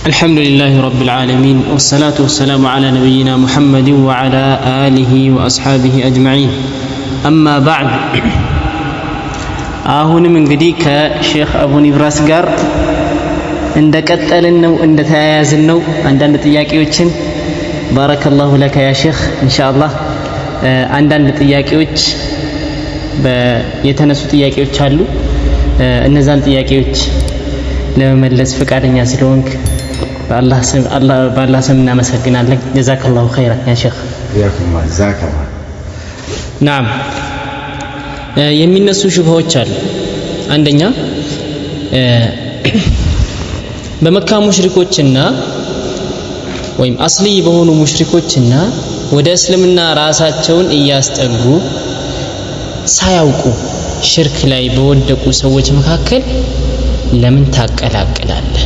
الحمد لله رب العالمين والصلاة والسلام على نبينا محمد وعلى آله وأصحابه أجمعين أما بعد አሁንም እንግዲህ ከሼክ አቡ ኒብራስ ጋር እንደቀጠልን ነው እንደተያያዝን ነው አንዳንድ ጥያቄዎችን ባረከላሁ ለከ ያ ሼክ ኢንሻአላህ አንዳንድ ጥያቄዎች የተነሱ ጥያቄዎች አሉ እነዛን ጥያቄዎች ለመመለስ ፈቃደኛ ስለሆንክ በአላህ ስም እናመሰግናለን ጀዛከላሁ ኸይራን ያ ሼክ ያኩማ ዛከማ ናም የሚነሱ ሽብሆች አሉ አንደኛ በመካ ሙሽሪኮችና ወይም አስሊ በሆኑ ሙሽሪኮችና ወደ እስልምና ራሳቸውን እያስጠጉ ሳያውቁ ሽርክ ላይ በወደቁ ሰዎች መካከል ለምን ታቀላቅላለህ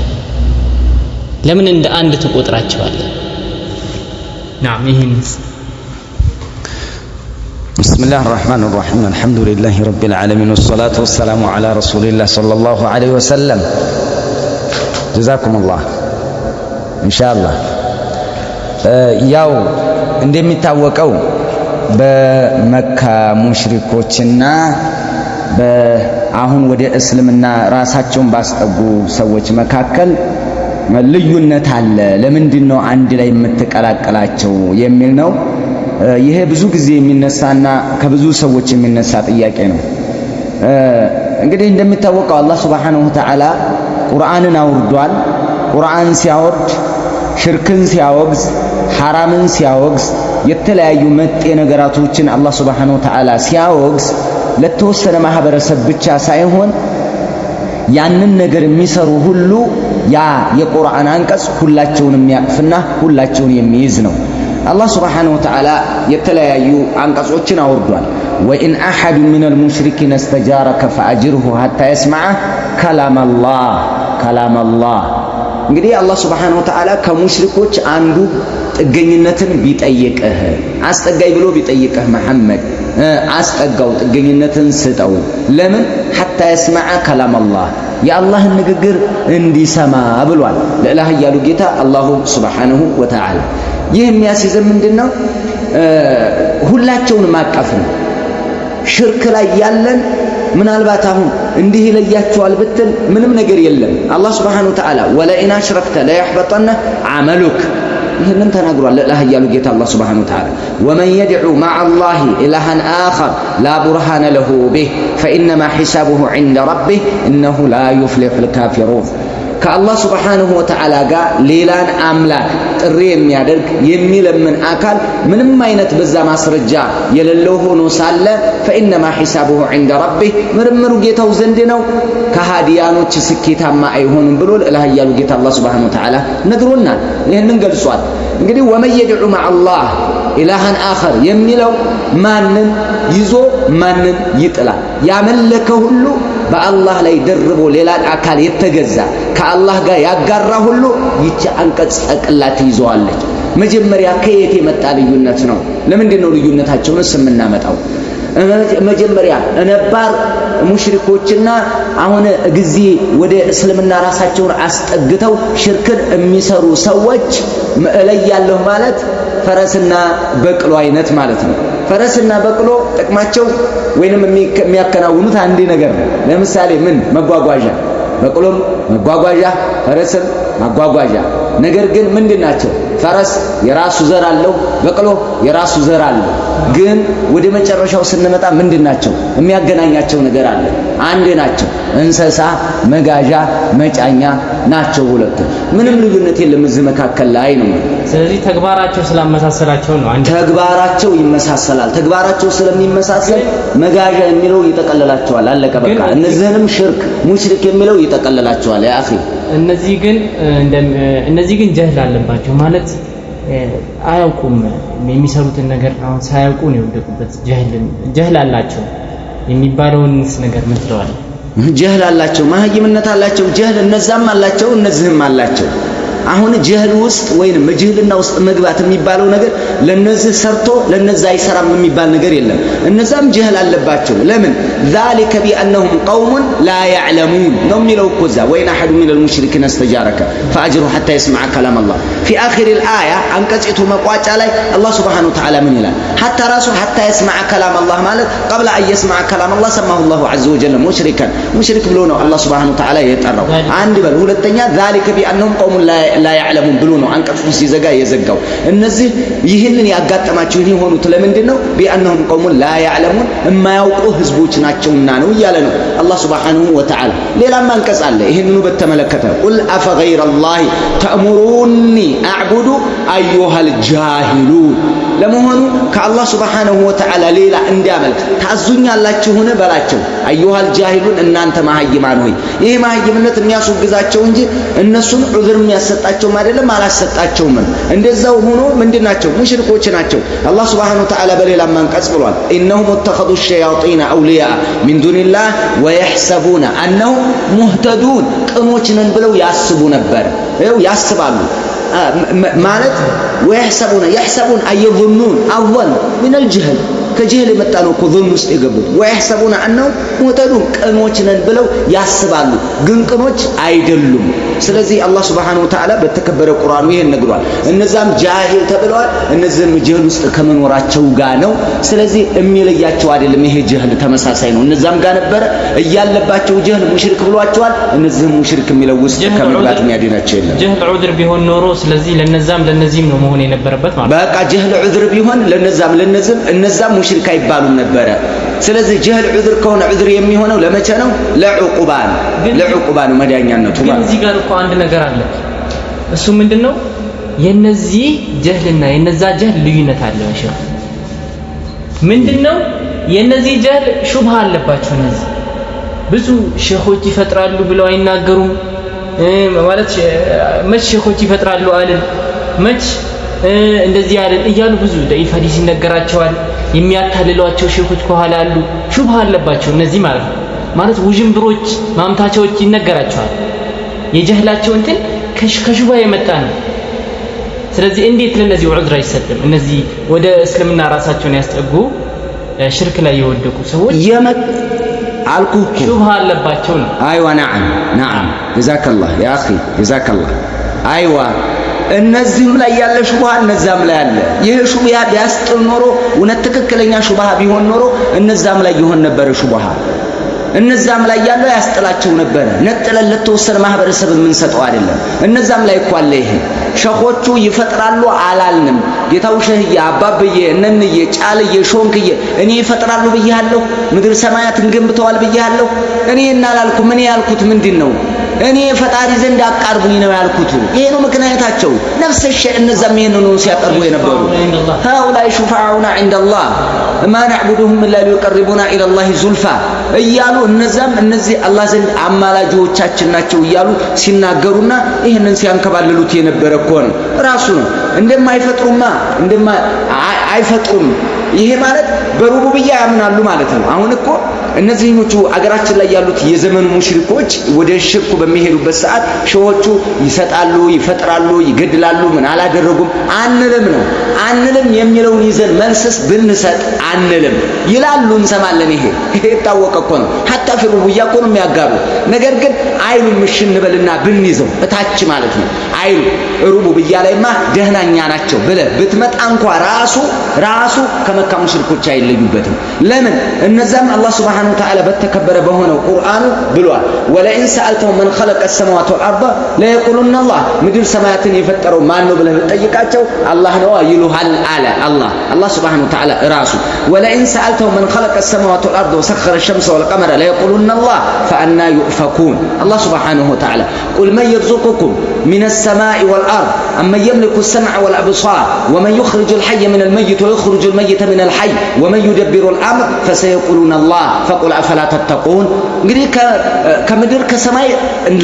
ለምን እንደ አንድ ተቆጥራቸዋለህ ናም ይሄን بسم الله الرحمن الرحيم الحمد لله رب العالمين والصلاة والسلام على رسول الله صلى الله عليه وسلم جزاكم الله إن شاء الله ያው እንደሚታወቀው በመካ ሙሽሪኮችና አሁን ወደ እስልምና ራሳቸውን ባስጠጉ ሰዎች መካከል ልዩነት አለ ለምንድነው አንድ ላይ የምትቀላቀላቸው የሚል ነው ይሄ ብዙ ጊዜ የሚነሳና ከብዙ ሰዎች የሚነሳ ጥያቄ ነው እንግዲህ እንደሚታወቀው አላህ Subhanahu Wa Ta'ala ቁርአንን አውርዷል ቁርአን ሲያወርድ ሽርክን ሲያወግዝ ሐራምን ሲያወግዝ የተለያዩ መጤ ነገራቶችን አላህ Subhanahu Wa Ta'ala ሲያወግዝ ለተወሰነ ማህበረሰብ ብቻ ሳይሆን ያንን ነገር የሚሰሩ ሁሉ ያ የቁርአን አንቀጽ ሁላቸውንም የሚያቅፍና ሁላቸውን የሚይዝ ነው الله سبحانه وتعالى يتلايو عنقصوچن አውርዷል وإن أحد من المشركين استجارك فأجره حتى يسمع كلام الله እንግዲህ አላህ Subhanahu Wa Ta'ala ከሙሽሪኮች አንዱ ጥገኝነትን ቢጠይቅህ አስጠጋይ ብሎ ቢጠይቅህ መሐመድ አስጠጋው ጥገኝነትን ስጠው ለምን حتى يسمع كلام الله የአላህን ንግግር እንዲሰማ ብሏል ለኢላህ ያሉ ጌታ አላሁ Subhanahu Wa Ta'ala ይህ የሚያስይዘን ምንድነው ሁላቸውን ማቀፍ ነው ሽርክ ላይ ያለን ምናልባት አሁን እንዲህ ይለያቸዋል ብትል ምንም ነገር የለም አላህ Subhanahu Wa Ta'ala ወለኢን አሽረክተ ለይህበጠነ አመሉክ ይሄንን ተናግሯል ለላህ ያሉ ጌታ አላህ Subhanahu Wa Ta'ala ወመን يدعو مع الله إلها آخر لا برهان له به فإنما حسابه عند ربه إنه لا يفلح الكافرون ከአላህ Subhanahu Wa Ta'ala ጋር ሌላን አምላክ ጥሪ የሚያደርግ የሚለምን አካል ምንም አይነት በዛ ማስረጃ የሌለው ሆኖ ሳለ فإنما حسابه عند ربه ምርምሩ ጌታው ዘንድ ነው ከሃዲያኖች ስኬታማ አይሆኑም ብሎ ለላህ ያሉ ጌታ አላህ Subhanahu Wa Ta'ala ነግሮናል ይሄንን ገልጿል እንግዲህ ومن يدعو مع الله إلها آخر የሚለው ማንን ይዞ ማንን ይጥላል ያመለከ ሁሉ በአላህ ላይ ደርቦ ሌላ አካል የተገዛ ከአላህ ጋር ያጋራ ሁሉ ይቺ አንቀጽ ጠቅላት ይዘዋለች መጀመሪያ ከየት የመጣ ልዩነት ነው ለምንድን ነው ልዩነታቸውንስ የምናመጣው መጀመሪያ ነባር ሙሽሪኮችና አሁን ጊዜ ወደ እስልምና ራሳቸውን አስጠግተው ሽርክን የሚሰሩ ሰዎች እለያለሁ ማለት ፈረስና በቅሎ አይነት ማለት ነው ፈረስና በቅሎ ጥቅማቸው ወይንም የሚያከናውኑት አንድ ነገር ነው ለምሳሌ ምን መጓጓዣ በቅሎም መጓጓዣ ፈረስም መጓጓዣ ነገር ግን ምንድናቸው ፈረስ የራሱ ዘር አለው በቅሎ የራሱ ዘር አለው ግን ወደ መጨረሻው ስንመጣ ምንድናቸው የሚያገናኛቸው ነገር አለ አንድ ናቸው እንሰሳ መጋዣ መጫኛ ናቸው ሁለቱ ምንም ልዩነት የለም እዚህ መካከል ላይ ነው ስለዚህ ተግባራቸው ስላመሳሰላቸው ነው አንድ ተግባራቸው ይመሳሰላል ተግባራቸው ስለሚመሳሰል መጋዣ የሚለው ይጠቀልላቸዋል አለቀ በቃ እነዚህንም ሽርክ ሙሽሪክ የሚለው ይጠቀልላቸዋል ያ አኺ እነዚህ ግን ጀህል አለባቸው ማለት አያውቁም የሚሰሩትን ነገር አሁን ሳያውቁ ነው የወደቁበት ጀህል አላቸው የሚባለውንስ ነገር ምትለዋል ጀህል አላቸው ማህይምነት አላቸው ጀህል እነዛም አላቸው እነዚህም አላቸው አሁን ጀህል ውስጥ ወይንም ጅህልና ውስጥ መግባት የሚባለው ነገር ለነዚህ ሰርቶ ለነዛ አይሰራም የሚባል ነገር የለም። እነዛም ጀህል አለባቸው። ለምን ذلك بأنهم قوم لا يعلمون ነው የሚለው እኮ እዛ ወይን አሐዱ من المشركين استجارك فأجره حتى يسمع كلام الله في آخر الآية አንቀጽቱ መቋጫ ላይ አላህ Subhanahu Wa Ta'ala ምን ይላል? حتى ራሱ حتى يسمع كلام الله ማለት قبل أن يسمع كلام الله سماه الله عز وجل مشركا ሙሽሪክ ብሎ ነው አላህ Subhanahu Wa Ta'ala የጠራው። አንድ በል ሁለተኛ ذلك بأنهم قوم لا يعلمون ብሎ ነው አንቀጹን ሲዘጋ የዘጋው። እነዚህ ይህንን ያጋጠማቸው የሆኑት ለምንድን ነው? بأنهم قوم لا يعلمون የማያውቁ ህዝቦች ናቸውና ነው እያለ ነው አላህ Subhanahu Wa Ta'ala። ሌላም አንቀጽ አለ ይህንኑ በተመለከተ قل أفغير الله تأمروني أعبد أيها الجاهلون ለመሆኑ ከአላህ Subhanahu Wa Ta'ala ሌላ እንዲያመልክ ታዙኛላችሁን በላቸው። አዩሃል ጃሂሉን እናንተ መሃይማን ሆይ። ይሄ መሃይምነት የሚያስወግዛቸው እንጂ እነሱን ዑዝር የሚያሰጣቸው አይደለም፣ አላሰጣቸውም። እንደዛው ሆኖ ምንድናቸው? ሙሽሪኮች ናቸው። አላህ Subhanahu Wa Ta'ala በሌላ አንቀጽ ብሏል ኢነሁም ተኸዙ الشياطين أولياء من دون الله ويحسبون أنهم مهتدون ቅኖች ነን ብለው ያስቡ ነበር። ያስባሉ ማለት ويحسبون أيظنون أظن من الجهل ከጅህል የመጣ ነው እኮ ظن ውስጥ የገቡት ويحسبون أنهم مهتدون ቅኖች ነን ብለው ያስባሉ፣ ግን ቅኖች አይደሉም። ስለዚህ አላህ Subhanahu Wa Ta'ala በተከበረ ቁርአኑ ይሄን ነግሯል። እነዛም ጃሂል ተብለዋል፣ እነዚህም ጅህል ውስጥ ከመኖራቸው ጋር ነው። ስለዚህ የሚለያቸው አይደለም። ይሄ ጅህል ተመሳሳይ ነው። እነዛም ጋር ነበረ እያለባቸው ጅህል ሙሽሪክ ብሏቸዋል። እነዚህም ሙሽሪክ የሚለው ውስጥ ከመግባት የሚያድናቸው የለም። ጅህል ዑዝር ቢሆን ኖሮ ስለዚህ ለነዛም ለነዚህም ነው መሆን የነበረበት ማለት በቃ ጅህል ዑዝር ቢሆን ለነዛም ለነዚህም እነዛም ሙሽሪክ አይባሉም ነበረ። ስለዚህ ጅህል ዑዝር ከሆነ ዑዝር የሚሆነው ለመቼ ነው? ለዑቁባ ነው መዳኛነቱ። ግን እዚህ ጋር እኮ አንድ ነገር አለ። እሱ ምንድነው? የነዚህ ጀህልና የነዛ ጀህል ልዩነት አለ። ሸህ ምንድነው? የነዚህ ጀህል ሹብሃ አለባቸው። እነዚህ ብዙ ሼኾች ይፈጥራሉ ብለው አይናገሩም ማለት መች ሼኾች ይፈጥራሉ አለን መች እንደዚህ አይደል እያሉ ብዙ ደኢፍ ሐዲስ ይነገራቸዋል። የሚያታልሏቸው ሼኾች ከኋላ አሉ። ሹብሃ አለባቸው እነዚህ ማለት ውዥንብሮች ማምታቻዎች ይነገራቸዋል። የጀህላቸው እንትን ከሹብሃ የመጣ ነው። ስለዚህ እንዴት ለነዚህ ዑዝር አይሰጥም? እነዚህ ወደ እስልምና ራሳቸውን ያስጠጉ ሽርክ ላይ የወደቁ ሰዎች አልኩህ ሹብሃ አለባቸው ነው። አይዋ ነዓም ጀዛከላህ ያ አኺ ጀዛከላህ። አይዋ እነዚህም ላይ ያለ ሹብሃ እነዛም ላይ አለ። ይሄ ሹብሃ ቢያስጥል ኖሮ እውነት ትክክለኛ ሹብሃ ቢሆን ኖሮ እነዛም ላይ ይሆን ነበር ሹብሃ። እነዛም ላይ ያለው ያስጥላቸው ነበር። ነጥለን ለተወሰነ ማህበረሰብ የምንሰጠው አይደለም። እነዛም ላይ እኮ አለ። ይሄ ሸኾቹ ይፈጥራሉ አላልንም። ጌታው ሸህዬ አባብዬ እነንዬ ጫልዬ ሾንክዬ እኔ ይፈጥራሉ ብያለሁ። ምድር ሰማያትን ገንብተዋል ብያለሁ። እኔ እናላልኩ ምን ያልኩት ምንድነው? እኔ ፈጣሪ ዘንድ አቃርቡኝ ነው ያልኩት። ይሄ ነው ምክንያታቸው። ነፍስ الشيء እነዛም ይሄንን ነው ሲያቀርቡ የነበሩ هؤلاء شفعاؤنا عند الله ما نعبدهم الا ليقربونا الى الله زلفى እያሉ እነዛም እነዚህ አላህ ዘንድ አማላጆቻችን ናቸው እያሉ ሲናገሩና ይሄንን ሲያንከባለሉት የነበረ እኮ ነው ራሱ ነው። እንደማይፈጥሩማ አይፈጥሩም። ይሄ ማለት በሩቡብያ ያምናሉ ማለት ነው። አሁን እኮ እነዚህኞቹ አገራችን ላይ ያሉት የዘመኑ ሙሽሪኮች ወደ ሽርኩ በሚሄዱበት ሰዓት ሸዎቹ ይሰጣሉ፣ ይፈጥራሉ፣ ይገድላሉ። ምን አላደረጉም አንልም ነው። አንልም የሚለውን ይዘን መልስስ ብንሰጥ አንልም ይላሉ፣ እንሰማለን። ይሄ የታወቀ እኮ ነው። ሐታ ፍሩብያ እኮ ነው የሚያጋሩ። ነገር ግን አይሉም። እሺ እንበልና ብንይዘው እታች ማለት ነው። አይሉ ሩቡብያ ላይማ ደህናኛ ናቸው ብለህ ብትመጣ እንኳን ራሱ ከመካ ሙሽሪኮች አይለዩበትም። ለምን? እነዛም አላህ Subhanahu Wa Ta'ala በተከበረ በሆነው ቁርአኑ ብሏል። ወለኢን ሰአልተው መን ኸለቀ السماوات والارض ለየቁሉነ አላህ ምድር ሰማያትን የፈጠረው ማን ነው ብለህ ብትጠይቃቸው አላህ ነው ይሉሃል አለ አላህ Subhanahu Wa Ta'ala ራሱ። ወለኢን ሰአልተው መን ኸለቀ السماوات والارض وسخر الشمس والقمر ليقولن الله فأنا يؤفكون الله سبحانه وتعالى قل من يرزقكم من السماء والأرض أمن يملك السمع والأبصار ومن يخرج الحي من الميت ويخرج الميت من الحي ومن يدبر الأمر فسيقولون الله فقل أفلا تتقون እንግዲህ ከምድር ከሰማይ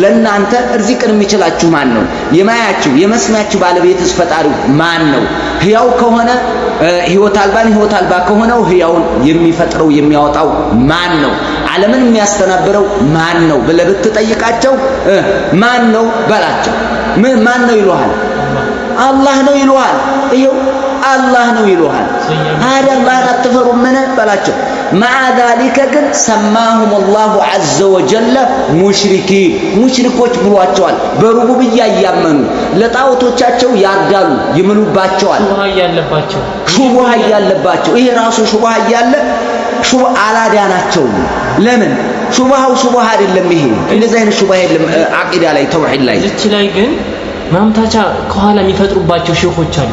ለእናንተ ርዝቅን የሚችላችሁ ማን ነው? የማያችሁ የመስሚያችሁ ባለቤትስ ፈጣሪው ማን ነው? ሕያው ከሆነ ሕይወት አልባ ከሆነው ሕያውን የሚፈጥረው የሚያወጣው ማን ነው? ዓለምን የሚያስተናብረው ማን ነው ብለህ ብትጠይቃቸው ማን ነው በላቸው። ማን ነው ይሉሃል? አላህ ነው ይሉሃል። ይኸው አላህ ነው ይሉሃል። ታዲያ አላህን አትፈሩም? ምን በላቸው። مع ذلك ግን ሰማሁም الله عز وجل ሙሽሪኪን ሙሽሪኮች ብሏቸዋል። በሩቡብያ እያመኑ ለጣዖቶቻቸው ያርዳሉ፣ ይምሉባቸዋል። ሹብሃ ያለባቸው ይሄ ራሱ ሹብሃ ያለ ሹብሃ አላዳናቸውም። ለምን ሹብሃው አይደለም። ይሄ እንደዚህ አይነት ሹብሃ የለም አቂዳ ላይ ተውሂድ ላይ። እዚህ ላይ ግን ማምታቻ ከኋላ የሚፈጥሩባቸው ሼኾች አሉ።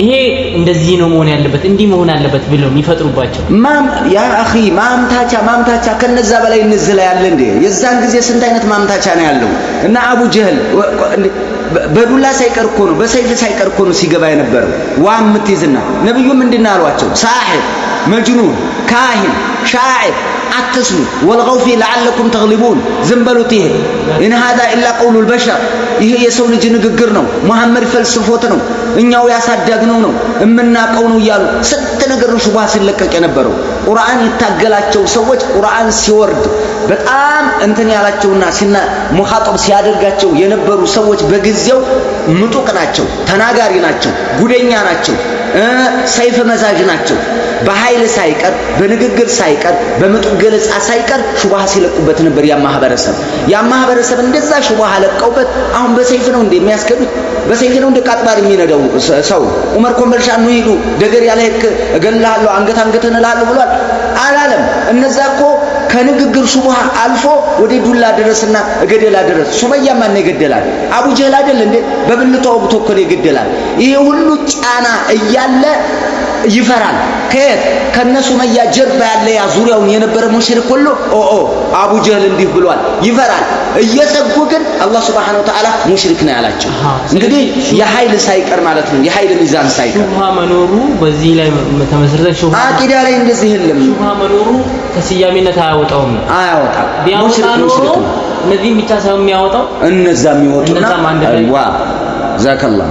ይሄ እንደዚህ ነው መሆን ያለበት እንዲህ መሆን አለበት ብለው የሚፈጥሩባቸው ያ አኺ ማምታቻ ከነዛ በላይ እንዝላ ያለ እንዴ? የዛን ጊዜ ስንት አይነት ማምታቻ ነው ያለው? እና አቡ ጀህል በዱላ ሳይቀር እኮ ነው በሰይፍ ሳይቀር እኮ ነው ሲገባ የነበረው። ዋምትይዝና ነብዩ ምንድን ነው አሏቸው? ሳሒር፣ መጅኑን፣ ካሂን፣ ሻዒር አትስሙ ወልገው ፊ ለዓለኩም ተግሊቡን። ዝም በሉት። ይሄ ኢን ሃዛ ኢላ ቀውሉል በሸር፣ ይሄ የሰው ልጅ ንግግር ነው። መሐመድ ፈልስፎት ነው፣ እኛው ያሳደግነው ነው፣ እምናቀው ነው እያሉ ስንት ነገር ሹብሃ ሲለቀቅ የነበረው። ቁርአን ይታገላቸው ሰዎች ቁርአን ሲወርድ በጣም እንትን ያላቸውና ሙኻጠብ ሲያደርጋቸው የነበሩ ሰዎች በጊዜው ምጡቅ ናቸው፣ ተናጋሪ ናቸው፣ ጉደኛ ናቸው፣ ሰይፍ መዛዥ ናቸው። በኃይል ሳይቀር በንግግር ሳይቀር በምጡቅ ገለጻ ሳይቀር ሹብሃ ሲለቁበት ነበር። ያ ማህበረሰብ እንደዛ ሹብሃ ለቀውበት አሁን በሰይፍ ነው እንደ የሚያስከዱት? በሰይፍ ነው እንደ ቃጥባር የሚነዳው ሰው? ዑመር ኮምበልሻ ነው ሄዱ ደገር ያለ እገልሃለሁ አንገትህን እልሃለሁ ብሏል አላለም? እነዛ እኮ ከንግግር ሹብሃ አልፎ ወደ ዱላ ድረስና እገደላ ድረስ። ሱመያ ማን ይገደላል? አቡ ጀህል አይደል እንዴ? በብልቷ ወብቶ እኮ ይገደላል። ይሄ ሁሉ ጫና እያለ ይፈራል። ከየት ከነሱ ሱመያ ጀርባ ያለ ያ ዙሪያውን የነበረ ሙሽሪክ ሁሉ አቡ ጀህል እንዲህ ብሏል ይፈራል። እየሰጉ ግን አላህ Subhanahu Wa Ta'ala ሙሽሪክ ነው ያላቸው። እንግዲህ የኃይል ሳይቀር ማለት ነው፣ የኃይል ሚዛን ሳይቀር ሹብሃ መኖሩ በዚህ ላይ ተመስርተን ሹብሃ አቂዳ ላይ እንደዚህ የለም። ሹብሃ መኖሩ ከስያሜነት አያወጣውም። ሙሽሪክ ነው። እነዚህም ብቻ ሳይሆን የሚያወጣው እነዛ የሚወጡና አይዋ ዛከላህ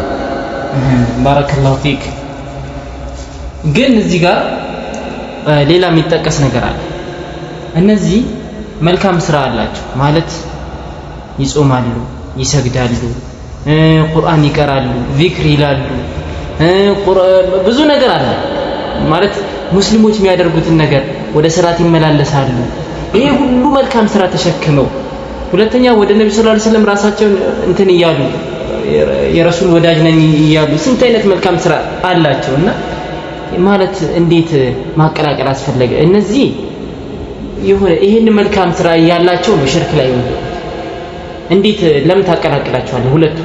ባረከላሁ ፊክ። ግን እዚህ ጋር ሌላ የሚጠቀስ ነገር አለ። እነዚህ መልካም ስራ አላቸው ማለት ይጾማሉ፣ ይሰግዳሉ፣ ቁርአን ይቀራሉ፣ ዚክር ይላሉ፣ ብዙ ነገር አለ ማለት ሙስሊሞች የሚያደርጉትን ነገር ወደ ሰላት ይመላለሳሉ። ይሄ ሁሉ መልካም ስራ ተሸክመው ሁለተኛ ወደ ነብዩ ሰለላሁ ዐለይሂ ወሰለም ራሳቸውን እንትን እያሉ የረሱል ወዳጅ ነኝ እያሉ ስንት አይነት መልካም ስራ አላቸውና ማለት እንዴት ማቀላቀል አስፈለገ? እነዚህ የሆነ ይሄን መልካም ስራ ያላቸው ነው ሽርክ ላይ ነው። እንዴት ለምን ታቀላቅላቸዋለህ? ሁለቱ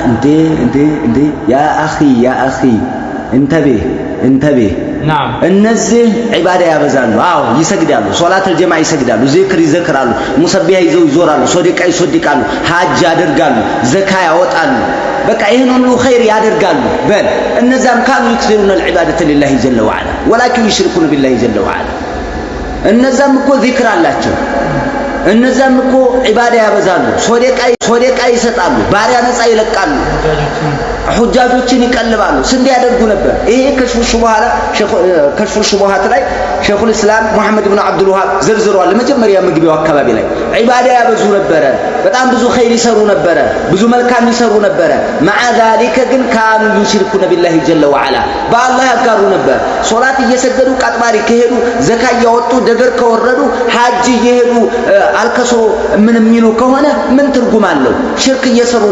እንዴ ያ አኺ እንተቤ ናም እነዚህ ዒባዳ ያበዛሉ። አዎ ይሰግዳሉ፣ ሶላተል ጀማዓ ይሰግዳሉ፣ ዚክር ይዘክራሉ፣ ሙሰቢያ ይዘው ይዞራሉ፣ ሶደቃ ይሶድቃሉ፣ ሐጅ ያደርጋሉ፣ ዘካ ያወጣሉ። በቃ ይሄን ሁሉ ኸይር ያደርጋሉ። በል እነዛም ካኑ ይክሲሩና العباده لله جل وعلا ولكن يشركون بالله جل وعلا። እነዛም እኮ ዚክር አላቸው፣ እነዛም እኮ ዒባዳ ያበዛሉ፣ ሶደቃ ይሰጣሉ፣ ባሪያ ነፃ ይለቃሉ፣ ሁጃጆችን ይቀልባሉ። ስንት ያደርጉ ነበር። ይሄ ከሽፉ ሹብሃት ላይ ሸይኹል ኢስላም ሙሐመድ ኢብኑ አብዱል ወሃብ ዘርዝረዋል። መጀመሪያ መግቢያው አካባቢ ላይ ዒባዳ ያበዙ ነበረ፣ በጣም ብዙ ኸይር ይሰሩ ነበረ፣ ብዙ መልካም ይሰሩ ነበረ። مع ذلك ግን ካኑ ይሽርኩነ ቢላሂ ጀለ ወዐላ በአላህ ያጋሩ ነበር። ሶላት እየሰገዱ ቃጥባሪ ከሄዱ፣ ዘካ እያወጡ፣ ደገር ከወረዱ፣ ሐጅ እየሄዱ አልከሶ ምን የሚሉ ከሆነ ምን ትርጉም አለው? ሽርክ እየሰሩ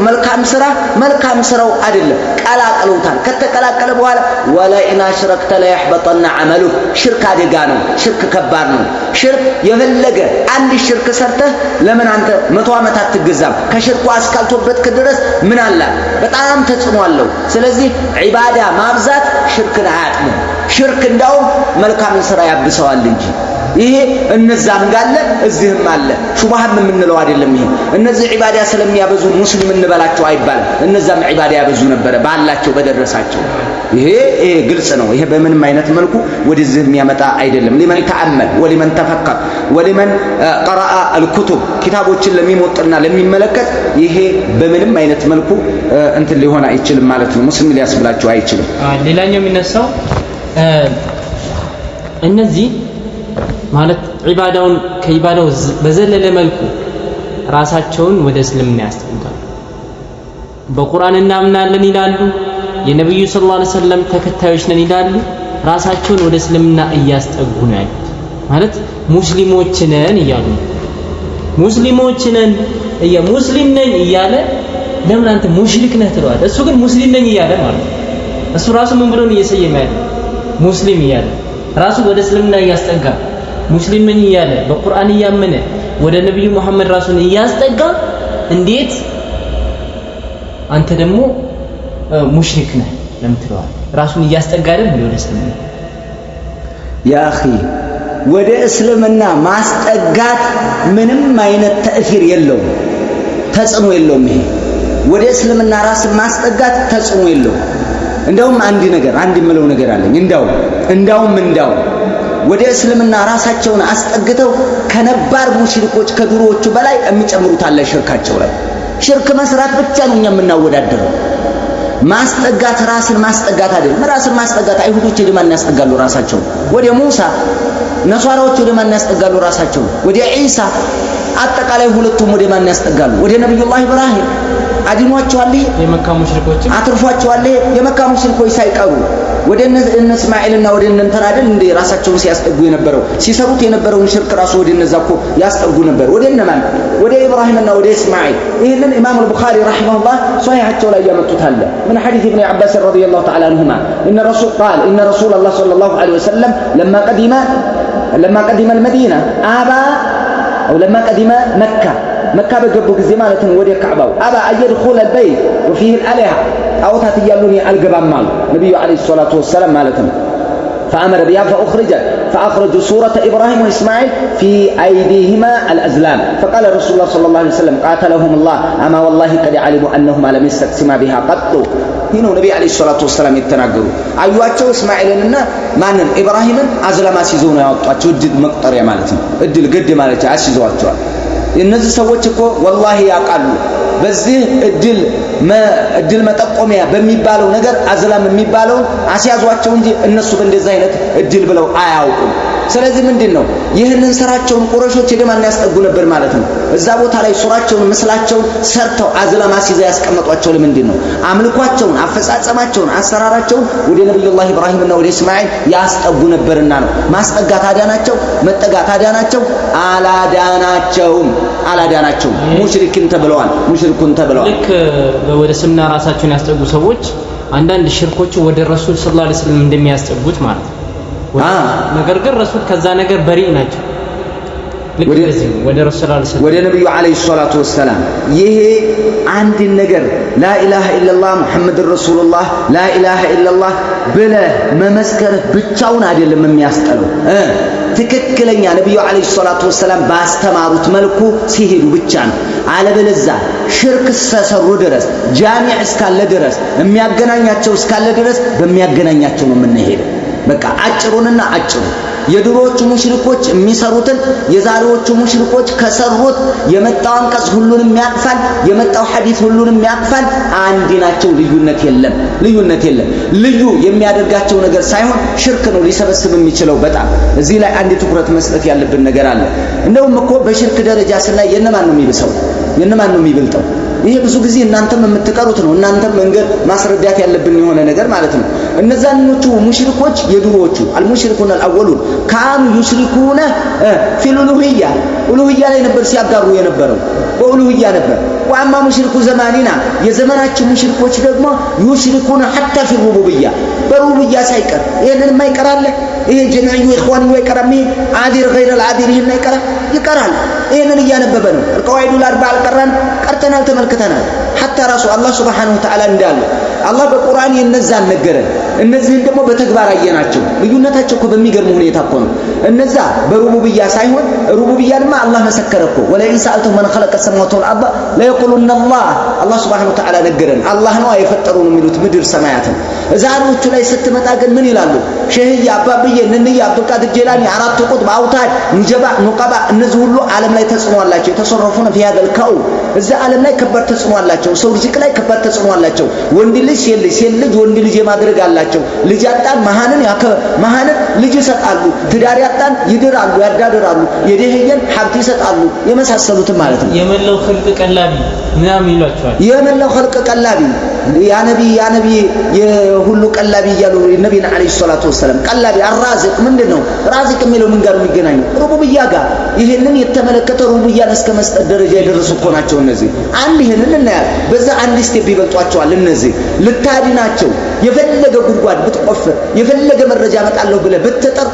መልካም ስራው አይደለም ቀላቅለውታል። ከተቀላቀለ በኋላ ወለኢን አሽረክተ ለይሕበጠነ ዐመሉክ ሽርክ አደጋ ነው። ሽርክ ከባድ ነው። ሽርክ የፈለገ አንድ ሽርክ ሰርተህ ለምን አንተ 100 ዓመት አትገዛም? ከሽርኩ አስካልቶበት ድረስ ምን አለ? በጣም ተጽዕኖ አለው። ስለዚህ ዒባዳ ማብዛት ሽርክን አያጥምም። ሽርክ እንዳውም መልካምን ስራ ያብሰዋል እንጂ ይሄ እነዛም ጋለ እዚህም አለ። ሹብሃም የምንለው አይደለም። ይሄ እነዚህ ዒባዳ ስለሚያበዙ ሙስሊም እንበላቸው አይባልም። እነዛም ዒባዳ ያበዙ ነበረ ባላቸው በደረሳቸው። ይሄ ግልጽ ነው። ይሄ በምንም አይነት መልኩ ወደዚህ የሚያመጣ አይደለም። ሊመን ተአመል ወሊመን ተፈከር ወሊመን ቀረአ አልኩቱብ ኪታቦችን ለሚሞጥና ለሚመለከት ይሄ በምንም አይነት መልኩ እንትን ሊሆን አይችልም ማለት ነው። ሙስሊም ሊያስብላቸው አይችልም። ሌላኛው የሚነሳው እነዚህ ማለት ዒባዳውን ከዒባዳው በዘለለ መልኩ ራሳቸውን ወደ እስልምና ያስጠጋሉ። በቁርአን እናምናለን ይላሉ የነብዩ ሰለላሁ ዐለይሂ ወሰለም ተከታዮች ነን ይላሉ ራሳቸውን ወደ እስልምና እያስጠጉ ነው ያሉት ማለት ሙስሊሞች ነን እያሉ ሙስሊሞች ነን ሙስሊም ነኝ እያለ ለምን አንተ ሙሽሪክ ነህ ትለዋለህ እሱ ግን ሙስሊም ነኝ እያለ ማለት እሱ ራሱ ምን ብሎ ነው እየሰየመ ያለው ሙስሊም እያለ ራሱ ወደ እስልምና እያስጠጋ ሙስሊም ነኝ እያለ በቁርአን እያመነ ወደ ነብዩ መሐመድ ራሱን እያስጠጋ እንዴት አንተ ደግሞ ሙሽሪክ ነህ ለምን ትለዋለህ ራሱን እያስጠጋ አይደል ወደ እስልምና ያ አኺ ወደ እስልምና ማስጠጋት ምንም አይነት ተእሲር የለውም ተጽዕኖ የለውም ይሄ ወደ እስልምና ራስን ማስጠጋት ተጽዕኖ የለውም እንደውም አንድ የምለው ነገር አለኝ እንዳውም ወደ እስልምና ራሳቸውን አስጠግተው ከነባር ሙሽሪኮች ከድሮዎቹ በላይ የሚጨምሩት አለ ሽርካቸው ላይ ሽርክ መስራት ብቻ ነው እኛ የምናወዳደረው ማስጠጋት ራስን ማስጠጋት አይደለም ራስን ማስጠጋት አይሁዶች ወደ ማን ያስጠጋሉ ራሳቸው ወደ ሙሳ ነሷራዎች ወደ ማን ያስጠጋሉ ራሳቸው ወደ ኢሳ አጠቃላይ ሁለቱም ወደ ማን ያስጠጋሉ ወደ ነብዩላህ ኢብራሂም አድኗቸዋል የመካ ሙሽሪኮች አትርፏቸዋል የመካ ሙሽሪኮች ሳይቀሩ ወደ እነ እስማኤልና ወደ እነ እንተን አይደል እንደ ራሳቸውን ሲያስጠጉ የነበረው ሲሰሩት የነበረውን ሽርክ ራሱ ወደ እነዛኮ ያስጠጉ ነበር ወደ እነማን ወደ ኢብራሂምና ወደ እስማኤል ይሄንን ኢማም አልቡኻሪ ረሂመሁላህ ሷሂሃቸው ላይ ያመጡታል ምን ሐዲስ ኢብኑ አባስ ረዲየላሁ ተዓላ عنهما ان رسول الله صلى الله عليه وسلم لما قدم المدينه لما قدم مكة በገቡ ጊዜ ማለት ነው ወደ ካዕባው አባ አየድኹል البيت وفيه الالهه አውታት ይያሉኝ አልገባም አሉ ነብዩ አለይሂ ሰላቱ ወሰለም ማለት ነው فامر بها فاخرجوا سوره ابراهيم واسماعيل في ايديهما الازلام فقال رسول الله صلى الله عليه وسلم قاتلهم الله اما والله قد علموا انهما لم يستقسما بها قط هنا نبي عليه الصلاه والسلام يتناغروا አዩአቸው እስማኤልንና ማንን ኢብራሂምን አዝላማ ሲዞ ነው ያወጣቸው እድል መቁጠሪያ ማለት ነው እድል ግድ ማለት አስይዘዋቸዋል እነዚህ ሰዎች እኮ ወላሂ ያቃሉ በዚህ እድል መጠቆሚያ በሚባለው ነገር አዝላም የሚባለው አስያዟቸው እንጂ እነሱ በእንደዛ አይነት እድል ብለው አያውቁም ስለዚህ ምንድነው ይሄንን ስራቸውን ቁረሾች ደማን ያስጠጉ ነበር ማለት ነው እዛ ቦታ ላይ ሱራቸውን ምስላቸውን ሰርተው አዝላም አስይዘው ያስቀመጧቸው ለምንድነው አምልኳቸውን አፈጻጸማቸውን አሰራራቸውን ወደ ነብዩላህ ኢብራሂምና ወደ እስማኤል ያስጠጉ ነበርና ነው ማስጠጋት አዳናቸው መጠጋት አዳናቸው አላዳናቸውም ሙሽሪክን ተብለዋል ልክ ወደ እስልምና ራሳቸውን ያስጠጉ ሰዎች አንዳንድ ሽርኮች ወደ ረሱል ሰለላሁ ዐለይሂ ወሰለም እንደሚያስጠጉት ማለት ነው ነገር ግን ረሱል ከዛ ነገር በሪእ ናቸው ወደ ረሱል ወደ ነብዩ አለይሂ ሰላቱ ወሰለም ይሄ አንድ ነገር ላኢላሃ ኢላላህ ሙሐመድ ረሱልላህ ላኢላሃ ኢላላህ ብለ መመስከር ብቻውን አይደለም የሚያስጠለው ትክክለኛ ነብዩ አለይሂ ሰላቱ ወሰለም ባስተማሩት መልኩ ሲሄዱ ብቻ ነው አለበለዚያ ሽርክ እስከሰሩ ድረስ ጃሚዕ እስካለ ድረስ የሚያገናኛቸው እስካለ ድረስ በሚያገናኛቸው ነው የምንሄደው በቃ አጭሩንና አጭሩ የድሮዎቹ ሙሽሪኮች የሚሰሩትን የዛሬዎቹ ሙሽሪኮች ከሰሩት የመጣው አንቀጽ ሁሉንም ያቅፋል የመጣው ሐዲስ ሁሉንም ያቅፋል አንድ ናቸው ልዩነት የለም ልዩ የሚያደርጋቸው ነገር ሳይሆን ሽርክ ነው ሊሰበስብ የሚችለው በጣም እዚህ ላይ አንድ ትኩረት መስጠት ያለብን ነገር አለ እንደውም እኮ በሽርክ ደረጃ ስናይ የነማን ነው የሚብሰው የነማን ነው የሚበልጠው ይሄ ብዙ ጊዜ እናንተም የምትቀሩት ነው እናንተም መንገድ ማስረዳት ያለብን የሆነ ነገር ማለት ነው እነዛኞቹ ሙሽሪኮች የድሮዎቹ አልሙሽሪኩን አልአወሉን ካኑ ይሽሪኩነ ፊል ኡሉሂያ ላይ ነበር ሲያጋሩ የነበረው በኡሉሂያ ነበር ወአማ ሙሽሪኩ ዘማኒና የዘመናችን ሙሽሪኮች ደግሞ ይሽሪኩነ ሐታ ፊል ሩቡቢያ በሩቡቢያ ሳይቀር ይሄንን ማይቀራለ ይሄ ጀምዑ ኢኽዋን ይቀራም ይሄ አዲር غير العادር ይቀራል ይሄንን እያነበበ ነው القواعد الاربع القران ቀርተናል ተመልክተናል حتى ራሱ አላህ Subhanahu Wa Ta'ala እንዳለ አላህ በቁርአን የነዛን ነገረን እነዚህን ደግሞ በተግባር አየናቸው ልዩነታቸው እኮ በሚገርም ሁኔታ እኮ ነው እነዛ በሩቡቢያ ሳይሆን ሩቡቢያንማ አላህ መሰከረኮ ወለኢን ሰአልቱም መን خلق السماوات والارض لا يقولون الله Subhanahu Wa Ta'ala ነገረን አላህ ነው የፈጠሩን የሚሉት ምድር ሰማያትን ዛሬዎቹ ላይ ስትመጣ ግን ምን ይላሉ? ሸህያ አባብዬ ነንያ አብዱልቃድር ጀላኒ አራቱ ቁጥብ አውታድ ንጀባ ኑቀባ እነዚህ ሁሉ ዓለም ላይ ተጽዕኖ አላቸው። የተሰረፉነ في هذا الكون እዛ ዓለም ላይ ከባድ ተጽዕኖ አላቸው። ሰው ልጅ ላይ ከባድ ተጽዕኖ አላቸው። ወንድ ልጅ ሴት ልጅ ወንድ ልጅ የማድረግ አላቸው። ልጅ ያጣን መሃንን ልጅ ይሰጣሉ። ትዳር ያጣን ይድራሉ፣ ያዳድራሉ። የደህየን ሀብት ይሰጣሉ። የመሳሰሉት ማለት ነው። የመላው ኸልቅ ቀላቢ ምናምን ይሏቸዋል። የመላው ኸልቅ ቀላቢ ያ ነቢ የሁሉ ቀላቢ እያሉ ነቢና አለይሂ ሰላቱ ወሰለም ቀላቢ አራዚቅ ምንድነው? ራዚቅ የሚለው ምን ጋር የሚገናኘው? ሩቡብያ ጋር። ይሄንን የተመለከተ ሩቡብያን እስከ መስጠት ደረጃ የደረሱ እኮ ናቸው እነዚህ። አንድ ይሄንን እናያለን። በዛ አንድ ስቴፕ ይበልጧቸዋል እነዚህ። ልታድናቸው የፈለገ ጉድጓድ ብትቆፍር የፈለገ መረጃ መጣለሁ ብለህ ብትጠር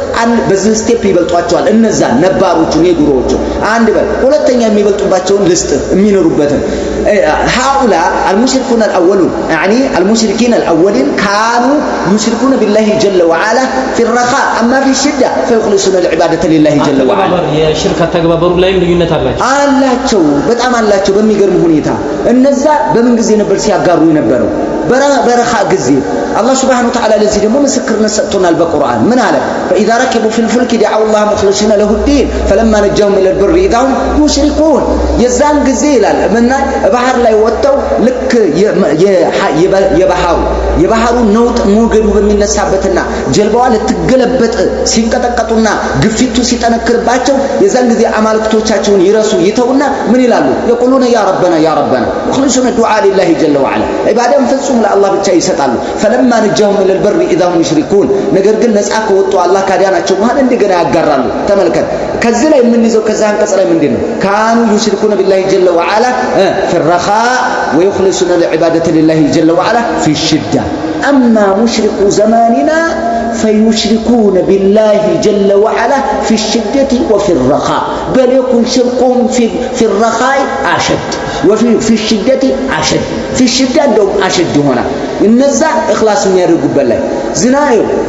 በዚህ ስቴፕ ይበልጧቸዋል እነዛ ነባሮቹን የድሮዎቹ። አንድ በል ሁለተኛ የሚበልጡባቸውን ልስጥ የሚኖሩበትን هؤلاء المشركون الأولون يعني المشركين الأولين كانوا يشركون بالله جل وعلا في الرخاء أما في الشدة فيخلصون العبادة لله جل وعلا. يا شركة تكبر لايم ليونة الله شو بتأم الله شو بميجرم هنيتها النزاع بمنجزين برسي أجارو ينبرو برخاء جزير الله سبحانه وتعالى الذي دم مسكرنا سأتنا بالقرآن من هذا فإذا ركبوا في الفلك دعوا الله مخلصين له الدين فلما نجاهم إلى البر إذا هم يشركون يزان جزيلا من بحر لا يوتوا لك يبحروا نوت موجود بمن نسابتنا جلبوا على تجلبت سينكتكتونا قفتو سيتنكر باتشو يزان جزي أمالك توتشون يرسو يتونا من يلالو يقولون يا ربنا مخلصون الدعاء لله جل وعلا عبادة فسهم الله بتشاي ستالو فلما نجاهم إلى البر إذا هم يشركون نقدر قلنا نسأك وطوا الله كاديانا تشوف هذا اللي قنا يقرروا تملكت كذلا من نزو كذان كسر من دينه كانوا يشركون بالله جل وعلا في الرخاء ويخلصون العبادة لله جل وعلا في الشدة أما مشرك زماننا فيشركون بالله جل وعلا في الشدة وفي الرخاء بل يكون شركهم في الرخاء أشد وفي الشدة أشد في الشدة دوم أشد هنا النزع إخلاص من يرجو بالله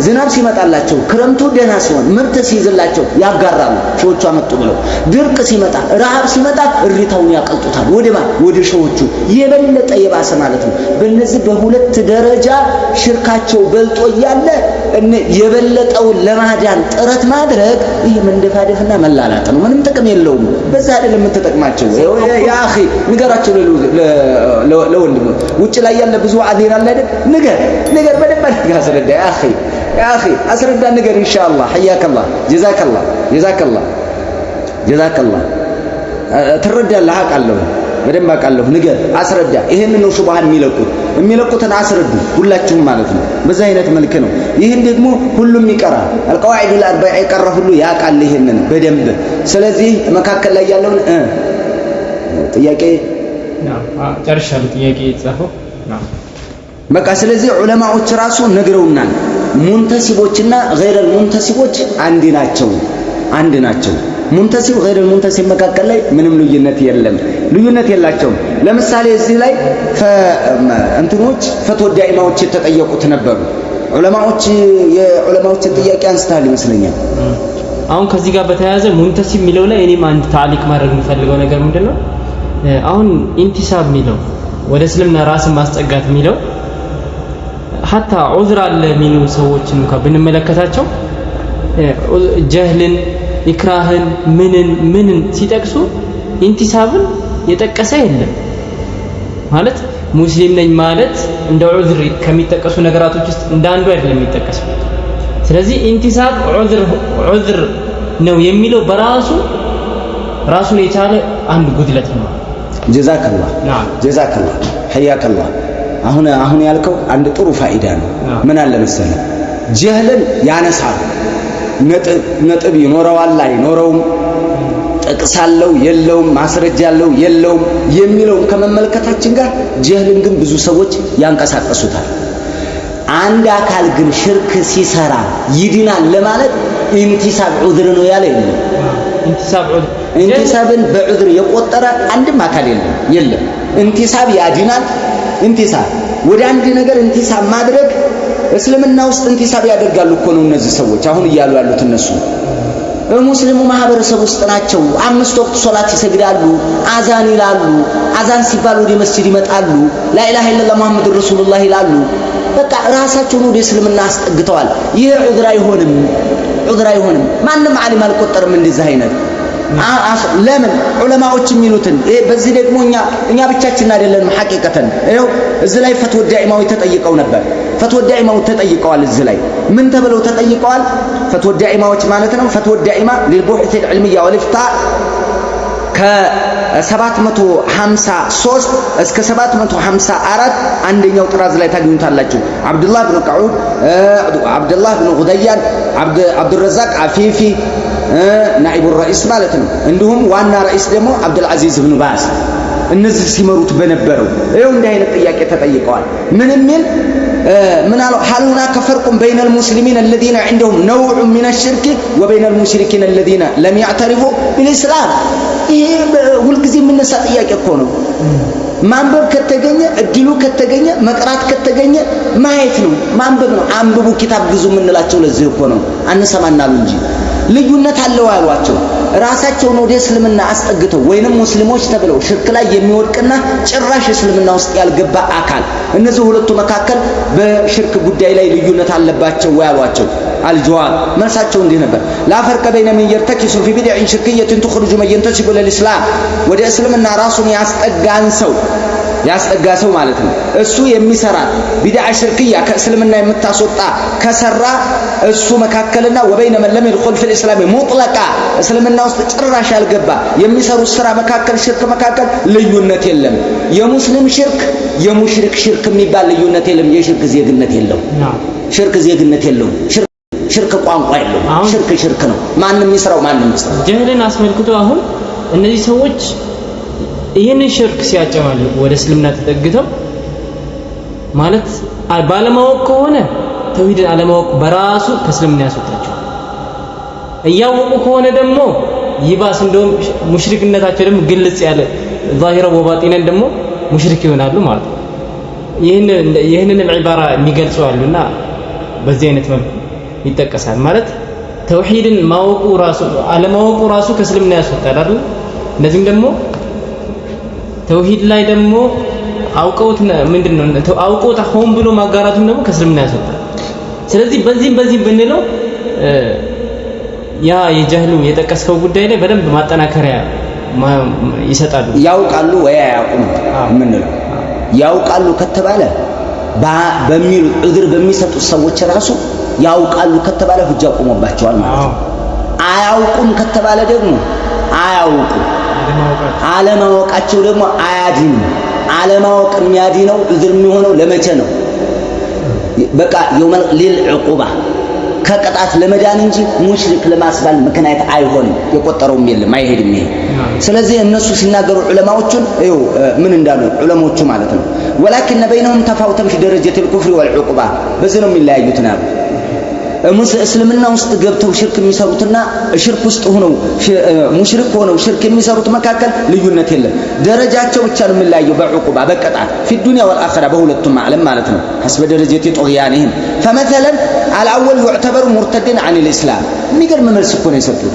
زناب سيمت الله شو كرمتو دهنا سوون مرتسيز الله شو يا جرام شو تشامت تقوله درك سيمت رهاب سيمت الريتاون يأكل تطهر ودما ودشوا شو يبلت أي بعث مالتهم بالنسبة بهولت درجة شركات شو بلت وياله إن يبلت أو لما جان ترت ما درك إيه من دفعنا ملالات ومن متكم يلوم بس هذا اللي متتك ما تشوف يا أخي نقرأ شو لو وتلا يلا بزوا عدير الله نقر بدي أسرد يا أخي أسرد نقر إن شاء الله حياك الله جزاك الله ترد الله قالوا بدم قالوا نقر أسرد إيه إنه شبهان ميلكو تنعسرد كلاتهم مالتنا بزاينة ملكنا ይህን ደግሞ ሁሉም ይቀራል القواعد الاربع ይቀራ ሁሉ ያቃል ይሄንን በደንብ ስለዚህ መካከል ላይ ያለውን ጥያቄ ጨርሻለሁ ጥያቄ ይጻፈው በቃ ስለዚህ ዑለማዎች ራሱ ነግረውናል ሙንተሲቦችና غير المنتسبዎች አንድ ናቸው ሙንተሲብ غير المنتسب መካከል ላይ ምንም ልዩነት የላቸውም ለምሳሌ እዚህ ላይ እንትኖች ፈትዋ ዳኢማዎች የተጠየቁት ነበሩ የዑለማዎችን ጥያቄ አንስታል ይመስለኛል አሁን ከዚህ ጋር በተያያዘ ሙንተሲብ የሚለው ላይ እኔም አንድ ታሪክ ማድረግ የምፈልገው ነገር ምንድነው አሁን ኢንቲሳብ የሚለው ወደ እስልምና ራስን ማስጠጋት የሚለው ሐታ ዑዝር አለ የሚሉ ሰዎችን እንኳን ብንመለከታቸው ጀህልን ኢክራህን ምንን ሲጠቅሱ ኢንቲሳብን የጠቀሰ የለም ማለት ሙስሊም ነኝ ማለት እንደ ዑዝር ከሚጠቀሱ ነገራቶች ውስጥ እንዳንዱ አይደለም የሚጠቀሰው ስለዚህ ኢንቲሳብ ዑዝር ነው የሚለው በራሱ ራሱን የቻለ አንድ ጉድለት ነው ጀዛከላህ حياكالله አሁን ያልከው አንድ ጥሩ ፋይዳ ነው ምን አለ መሰለህ ጀህልን ያነሳል ነጥብ ይኖረዋል አይኖረውም ጠቅሳለው የለውም ማስረጃለው የለውም የሚለው ከመመልከታችን ጋር ጀህልን ግን ብዙ ሰዎች ያንቀሳቀሱታል አንድ አካል ግን ሽርክ ሲሰራ ይድናል ለማለት ኢንቲሳብ ዑዝር ነው ያለ ኢንቲሳብን በዑዝር የቆጠረ አንድም አካል የለም ኢንቲሳብ ያድናል ኢንቲሳብ ወደ አንድ ነገር ኢንቲሳብ ማድረግ እስልምና ውስጥ ኢንቲሳብ ያደርጋሉ እኮ ነው እነዚህ ሰዎች አሁን እያሉ ያሉት እነሱ ሙስሊሙ ማህበረሰብ ውስጥ ናቸው። 5 ወቅት ሶላት ይሰግዳሉ፣ አዛን ይላሉ። አዛን ሲባል ወደ መስጂድ ይመጣሉ፣ ላኢላሃ ኢለላህ ሙሐመዱር ረሱሉላህ ይላሉ። በቃ ራሳቸውን ወደ እስልምና አስጠግተዋል። ይህ ዑድር አይሆንም። ማንም ዓሊም አልቆጠርም እንደዚህ አይነት ለምን ዑለማዎች የሚሉትን በዚህ ደግሞ እኛ ብቻችን አይደለንም። ሐቂቀተን ይኸው እዚህ ላይ ፈትወ ዳኢማዊ ተጠይቀው ነበር። ፈትወ ዳኢማው ተጠይቀዋል። እዚህ ላይ ምን ተብለው ተጠይቀዋል? ፈትወ ዳኢማዎች ማለት ነው። ፈትወ ዳኢማ للبحوث العلمية والإفتاء ከ753 እስከ 754 አንደኛው ጥራዝ ላይ ታገኙታላችሁ። አብዱላህ ብን ቀዑድ፣ አብዱላህ ብን ጉደያን፣ አብዱረዛቅ አፊፊ ናኢቡ ረኢስ ማለት ነው። እንዲሁም ዋና ረኢስ ደግሞ አብዱል አዚዝ ብን ባዝ እነዚህ ሲመሩት በነበረው ይኸው እንዲህ አይነት ጥያቄ ተጠይቀዋል። ምን የሚል ምን አለው? هل هناك فرق بين المسلمين الذين عندهم نوع من الشرك وبين المشركين الذين لم يعترفوا بالإسلام؟ ይሄ ሁልጊዜ የምነሳ ጥያቄ እኮ ነው። ማንበብ ከተገኘ እድሉ ከተገኘ መቅራት ከተገኘ ማየት ነው፣ ማንበብ ነው። አንብቡ ኪታብ ግዙ የምንላቸው ለዚህ እኮ ነው። አንሰማናሉ እንጂ ልዩነት አለው ያሏቸው ራሳቸውን ወደ እስልምና አስጠግተው ወይንም ሙስሊሞች ተብለው ሽርክ ላይ የሚወድቅና ጭራሽ እስልምና ውስጥ ያልገባ አካል እነዚህ ሁለቱ መካከል በሽርክ ጉዳይ ላይ ልዩነት አለባቸው ያሏቸው። አልጀዋብ መልሳቸው እንዲህ ነበር። ላ ፈርቀ በይነ መን የርተኪሱ ፊ ቢድዕን ሽርክየትን ትኽሩጁ መን የንተሲቡ ለልእስላም ወደ እስልምና ራሱን ያስጠጋ ሰው ማለት ነው። እሱ የሚሰራ ቢድዓ ሽርክያ ከእስልምና የምታስወጣ ከሰራ እሱ መካከልና ወበይነ መን ለም ይድኹል ፊል ኢስላም ሙጥለቃ እስልምና ውስጥ ጭራሽ ያልገባ የሚሰሩት ስራ መካከል ሽርክ መካከል ልዩነት የለም። የሙስሊም ሽርክ የሙሽሪክ ሽርክ የሚባል ልዩነት የለም። የሽርክ ዜግነት የለው። ሽርክ ዜግነት የለው። ሽርክ ቋንቋ የለው። ሽርክ ነው። ማንም ይስራው ማንም ይስራው። ጀህልን አስመልክቶ አሁን እነዚህ ሰዎች ይህንን ሽርክ ሲያጨማልቁ ወደ እስልምና ተጠግተው ማለት ባለማወቅ ከሆነ ተውሂድን አለማወቅ በራሱ ከእስልምና ያስወጣቸው፣ እያወቁ ከሆነ ደግሞ ይባስ እንደውም ሙሽሪክነታቸው ደግሞ ግልጽ ያለ ዛሂራ ወባጢነን ደግሞ ሙሽሪክ ይሆናሉ ማለት ነው። ይህንን ዒባራ የሚገልጹ አሉና በዚህ አይነት መልኩ ይጠቀሳል። ማለት ተውሂድን ማወቁ ራሱ አለማወቁ ራሱ ከእስልምና ያስወጣል አይደል? እነዚህም ደግሞ ተውሂድ ላይ ደግሞ አውቀውት ምንድነው አውቀውት ሆን ብሎ ማጋራቱን ደግሞ ከእስልምና ያስወጣል። ስለዚህ በዚህ ብንለው ያ የጀህሉ የጠቀስከው ጉዳይ ላይ በደንብ ማጠናከሪያ ይሰጣሉ። ያውቃሉ ወይ አያውቁም ምንለው? ያውቃሉ ከተባለ በሚሉ ዑድር በሚሰጡ ሰዎች ራሱ ያውቃሉ ከተባለ ሁጃ ቆሞባቸዋል ማለት ነው። አያውቁም ከተባለ ደግሞ አያውቁ አለማወቃቸው ደግሞ አያድንም። አለማወቅ የሚያድነው ዑድር የሚሆነው ለመቼ ነው? በቃ የውመል ሊልዕቁባ ከቅጣት ለመዳን እንጂ ሙሽሪክ ለማስባል ምክንያት አይሆንም። የቆጠረውም የለም አይሄድም ይሄ። ስለዚህ እነሱ ሲናገሩ ዑለማዎቹን ምን እንዳሉ ዑለሞቹ ማለት ነው ወላኪን በይነሁም ተፋውተን في درجة الكفر والعقوبة በዚህ ነው የሚለያዩት ነው። እስልምና ውስጥ ገብተው ሽርክ የሚሰሩትና ሽርክ ውስጥ ሆነው ሙሽሪክ ሆነው ሽርክ የሚሰሩት መካከል ልዩነት የለም። ደረጃቸው ብቻ ነው የሚለያየው በዕቁባ በቅጣት في الدنيا والآخرة በሁለቱም ዓለም ማለት ነው። حسب درجة طغيانهم فمثلا الأول يعتبر مرتدا عن الإسلام የሚገርም መልስ እኮ ነው የሰጡት።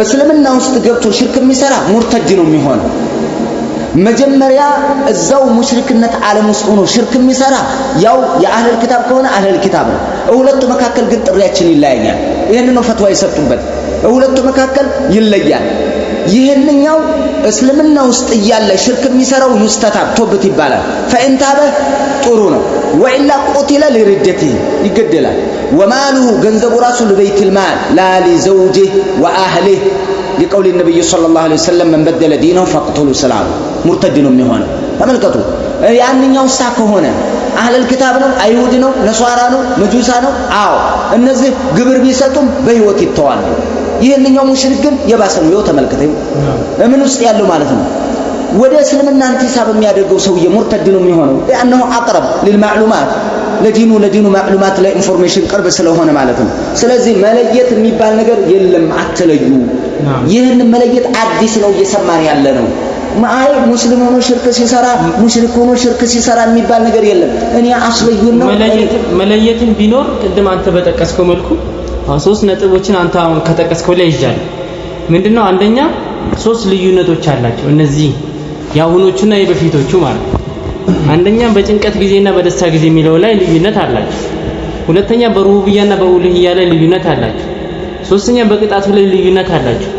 እስልምና ውስጥ ገብቶ ሽርክ የሚሰራ ሙርተድ ነው የሚሆነው። መጀመሪያ እዛው ሙሽሪክነት ዓለም ውስጥ ሆኖ ሽርክ የሚሰራ ያው የአህለል ኪታብ ከሆነ አህለል ኪታብ ነው። ሁለቱ መካከል ግን ጥሪያችን ይለያያል። ይሄንን ነው ፈትዋ የሰጡበት። ሁለቱ መካከል ይለያል። ይሄንኛው እስልምና ውስጥ እያለ ሽርክ የሚሰራው ይስተታብ ቶበት ይባላል። ፈኢንታበ ጥሩ ነው። ወኢላ ቁቲለ ለርደته ይገደላል። ወማሉሁ ገንዘቡ ራሱ ለበይቱል ማል ላ ለዘውጂህ ወአህሊህ لقول النبي صلى الله عليه وسلم من بدل دينه فاقتلوا سلام مرتد ነው የሚሆነው። ተመልከቱ ያንኛው ሳከ ሆነ አህለል ኪታብ ነው አይሁድ ነው ነሷራ ነው መጁሳ ነው። አዎ እነዚህ ግብር ቢሰጡም በህይወት ይተዋሉ። ይሄንኛው ሙሽሪክ ግን የባሰ ነው። ተመልከቱ ምን ውስጥ ያለው ማለት ነው። ወደ እስልምና እንቲሳብ የሚያደርገው ሰውዬ ሙርተድ ነው የሚሆነው። ያንሁ አቅረብ ለልማዕሉማት ለዲኑ ማዕሉማት ላይ ኢንፎርሜሽን ቅርብ ስለሆነ ማለት ነው። ስለዚህ መለየት የሚባል ነገር የለም። አትለዩ። ይህን መለየት አዲስ ነው እየሰማን ያለ ነው። ማይ ሙስሊም ሆኖ ሽርክ ሲሰራ ሙሽሪክ ሆኖ ሽርክ ሲሰራ የሚባል ነገር የለም። እኔ አስለዩን ነው መለየትን ቢኖር ቅድም አንተ በጠቀስከው መልኩ ሶስት ነጥቦችን አንተ አሁን ከጠቀስከው ላይ ይጃል ምንድነው አንደኛ ሶስት ልዩነቶች አላቸው እነዚህ ያሁኖቹና የበፊቶቹ ማለት አንደኛ በጭንቀት ጊዜና በደስታ ጊዜ የሚለው ላይ ልዩነት አላቸው ሁለተኛ በሩቡብያና በኡሉሂያ ላይ ልዩነት አላቸው ሶስተኛ በቅጣቱ ላይ ልዩነት አላቸው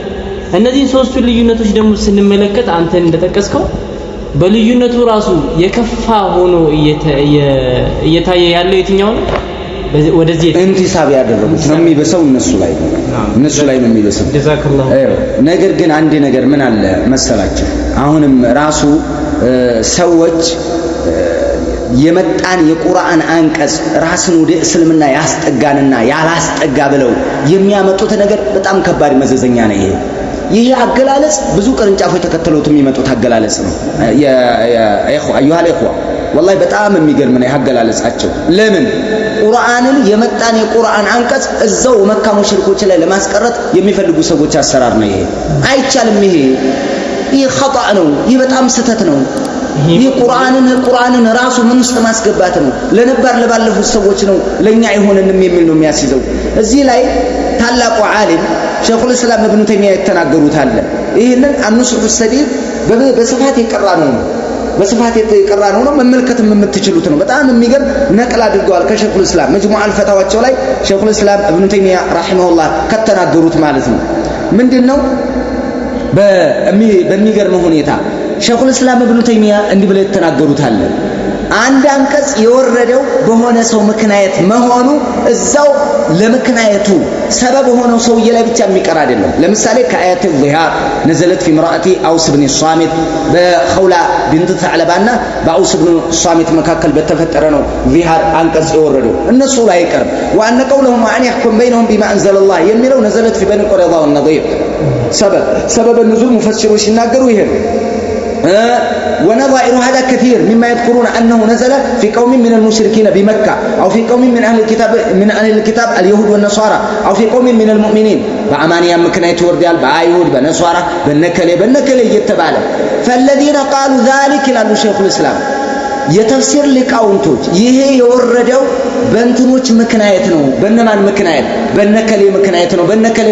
እነዚህ ሶስቱ ልዩነቶች ደግሞ ስንመለከት አንተ እንደጠቀስከው በልዩነቱ ራሱ የከፋ ሆኖ እየታየ ያለው የትኛው ነው ወደዚህ እንቲሳብ ያደረጉት ነው የሚበሰው እነሱ ላይ ነው የሚበሰው ጀዛከላሁ ነገር ግን አንድ ነገር ምን አለ መሰላችሁ አሁንም ራሱ ሰዎች የመጣን የቁርአን አንቀጽ ራስን ወደ እስልምና ያስጠጋንና ያላስጠጋ ብለው የሚያመጡት ነገር በጣም ከባድ መዘዘኛ ነው ይሄ አገላለጽ ብዙ ቅርንጫፎች ተከተሉት የሚመጡት አገላለጽ ነው አዩሃ ኢኽዋ والله በጣም የሚገርም ነው ያገላለጻቸው ለምን ቁርአንን የመጣን የቁርአን አንቀጽ እዛው መካ ሙሽሪኮች ላይ ለማስቀረት የሚፈልጉ ሰዎች አሰራር ነው ይሄ አይቻልም ይሄ خطأ ነው ይሄ በጣም ስህተት ነው ይሄ ቁርአንን ራሱ ምን ውስጥ ማስገባት ነው ለነባር ለባለፉት ሰዎች ነው ለኛ አይሆንንም የሚል ነው የሚያስይዘው እዚህ ላይ ታላቁ ዓሊም ሸይኹል እስላም ኢብኑ ተይሚያ የተናገሩት አለ ይሄንን አንሱህ ሰዲድ በስፋት የቀራ ነው መመልከትም የምትችሉት ነው በጣም የሚገርም ነቅል አድርገዋል ከሸይኹል እስላም መጅሙዕ አልፈታዋቸው ላይ ሸይኹል እስላም ኢብኑ ተይሚያ ረሂመሁላህ ከተናገሩት ማለት ነው ምንድነው በሚገርም ሁኔታ ሸይኹል እስላም ኢብኑ ተይሚያ እንዲህ ብለው የተናገሩት አለ አንድ አንቀጽ የወረደው በሆነ ሰው ምክንያት መሆኑ እዛው ለምክንያቱ ሰበብ ሆነው ሰውዬ ላይ ብቻ የሚቀር አይደለም ለምሳሌ ከአያት الظهار نزلت في امرأة أوس بن الصامت بخولة بنت ثعلبانا بأوس بن الصامت مكاكل بتفتر ነው ظهار አንቀጽ የወረደው እነሱ ላይ አይቀርም وأن قولهم أن يحكم بينهم بما أنزل الله የሚለው نزلت في بني قريظة والنضير سبب النزول مفسرون ሲናገሩ ይሄ ነው ونظائر هذا كثير مما يذكرون أنه نزل في قوم من المشركين بمكة أو في قوم من أهل الكتاب اليهود والنصارى أو في قوم من المؤمنين بأمانيا مكنا يتورديال بأيهود بنصارى بالنكلي يتباله فالذين قالوا ذلك لأنه شيخ الإسلام የተፍሲር ሊቃውንቶች ይሄ የወረደው በእንትኖች ምክንያት ነው በእነማን ምክንያት በነከሌ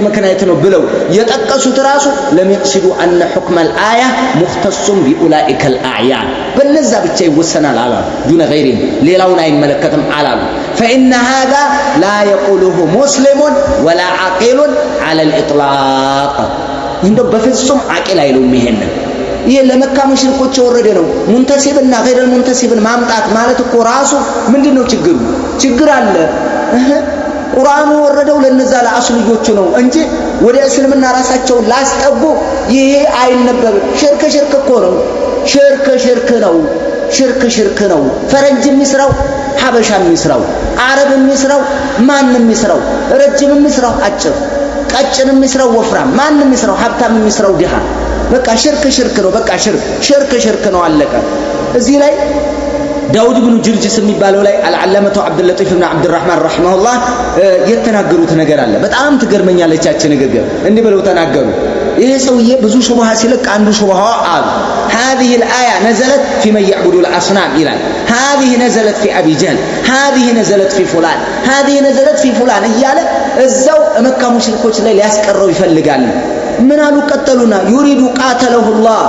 ምክንያት ነው ብለው የጠቀሱት ራሱ ለሚቅሲዱ አን ሁክም الآية مختص بأولئك الأعيان በነዛ ብቻ ይወሰናል አላሉ ዱነ غيرهم ሌላውን አይመለከትም አላሉ فإن هذا لا يقوله مسلم ولا عاقل على الإطلاق እንደው በፍጹም አቂል አይሉም ይሄንን ይሄ ለመካ ሙሽሪኮች ወረደ ነው ሙንተሲብና غير المنتسب ማምጣት ማለት እኮ ራሱ ምንድነው ችግር አለ ቁርአኑ ወረደው ለነዛ ለአስልዮቹ ነው እንጂ ወደ እስልምና ራሳቸውን ላስጠጉ ይሄ አይነበብም ሽርክ እኮ ነው ሽርክ ነው ፈረንጅ የሚስራው ሐበሻ የሚስራው አረብ የሚስራው ማንም የሚስራው ረጅም የሚስራው አጭር ቀጭን የሚስራው ወፍራም ማንም የሚስራው ሀብታም የሚስራው ድሃ በቃ ሽርክ ነው በቃ ሽርክ ነው አለቀ እዚህ ላይ ዳውድ ኢብኑ ጅርጅስ የሚባለው ላይ አልዓለመቱ አብዱል ለጢፍ ኢብኑ አብዱራህማን ረሂመሁላህ የተናገሩት ነገር አለ በጣም ትገርመኛለች ያቺ ንግግር እንዲህ ብለው ተናገሩ ይሄ ሰውዬ ብዙ ሹብሃ ሲለቅ አንዱ ሹብሃ አሉ هذه الآية نزلت في من يعبد الأصنام إلى هذه نزلت في أبي جهل هذه نزلت في فلان هذه نزلت في فلان እያለ እዛው መካ ሙሽሪኮች ላይ ሊያስቀረው ይፈልጋል ምን አሉ ቀጠሉና يريد قاتله الله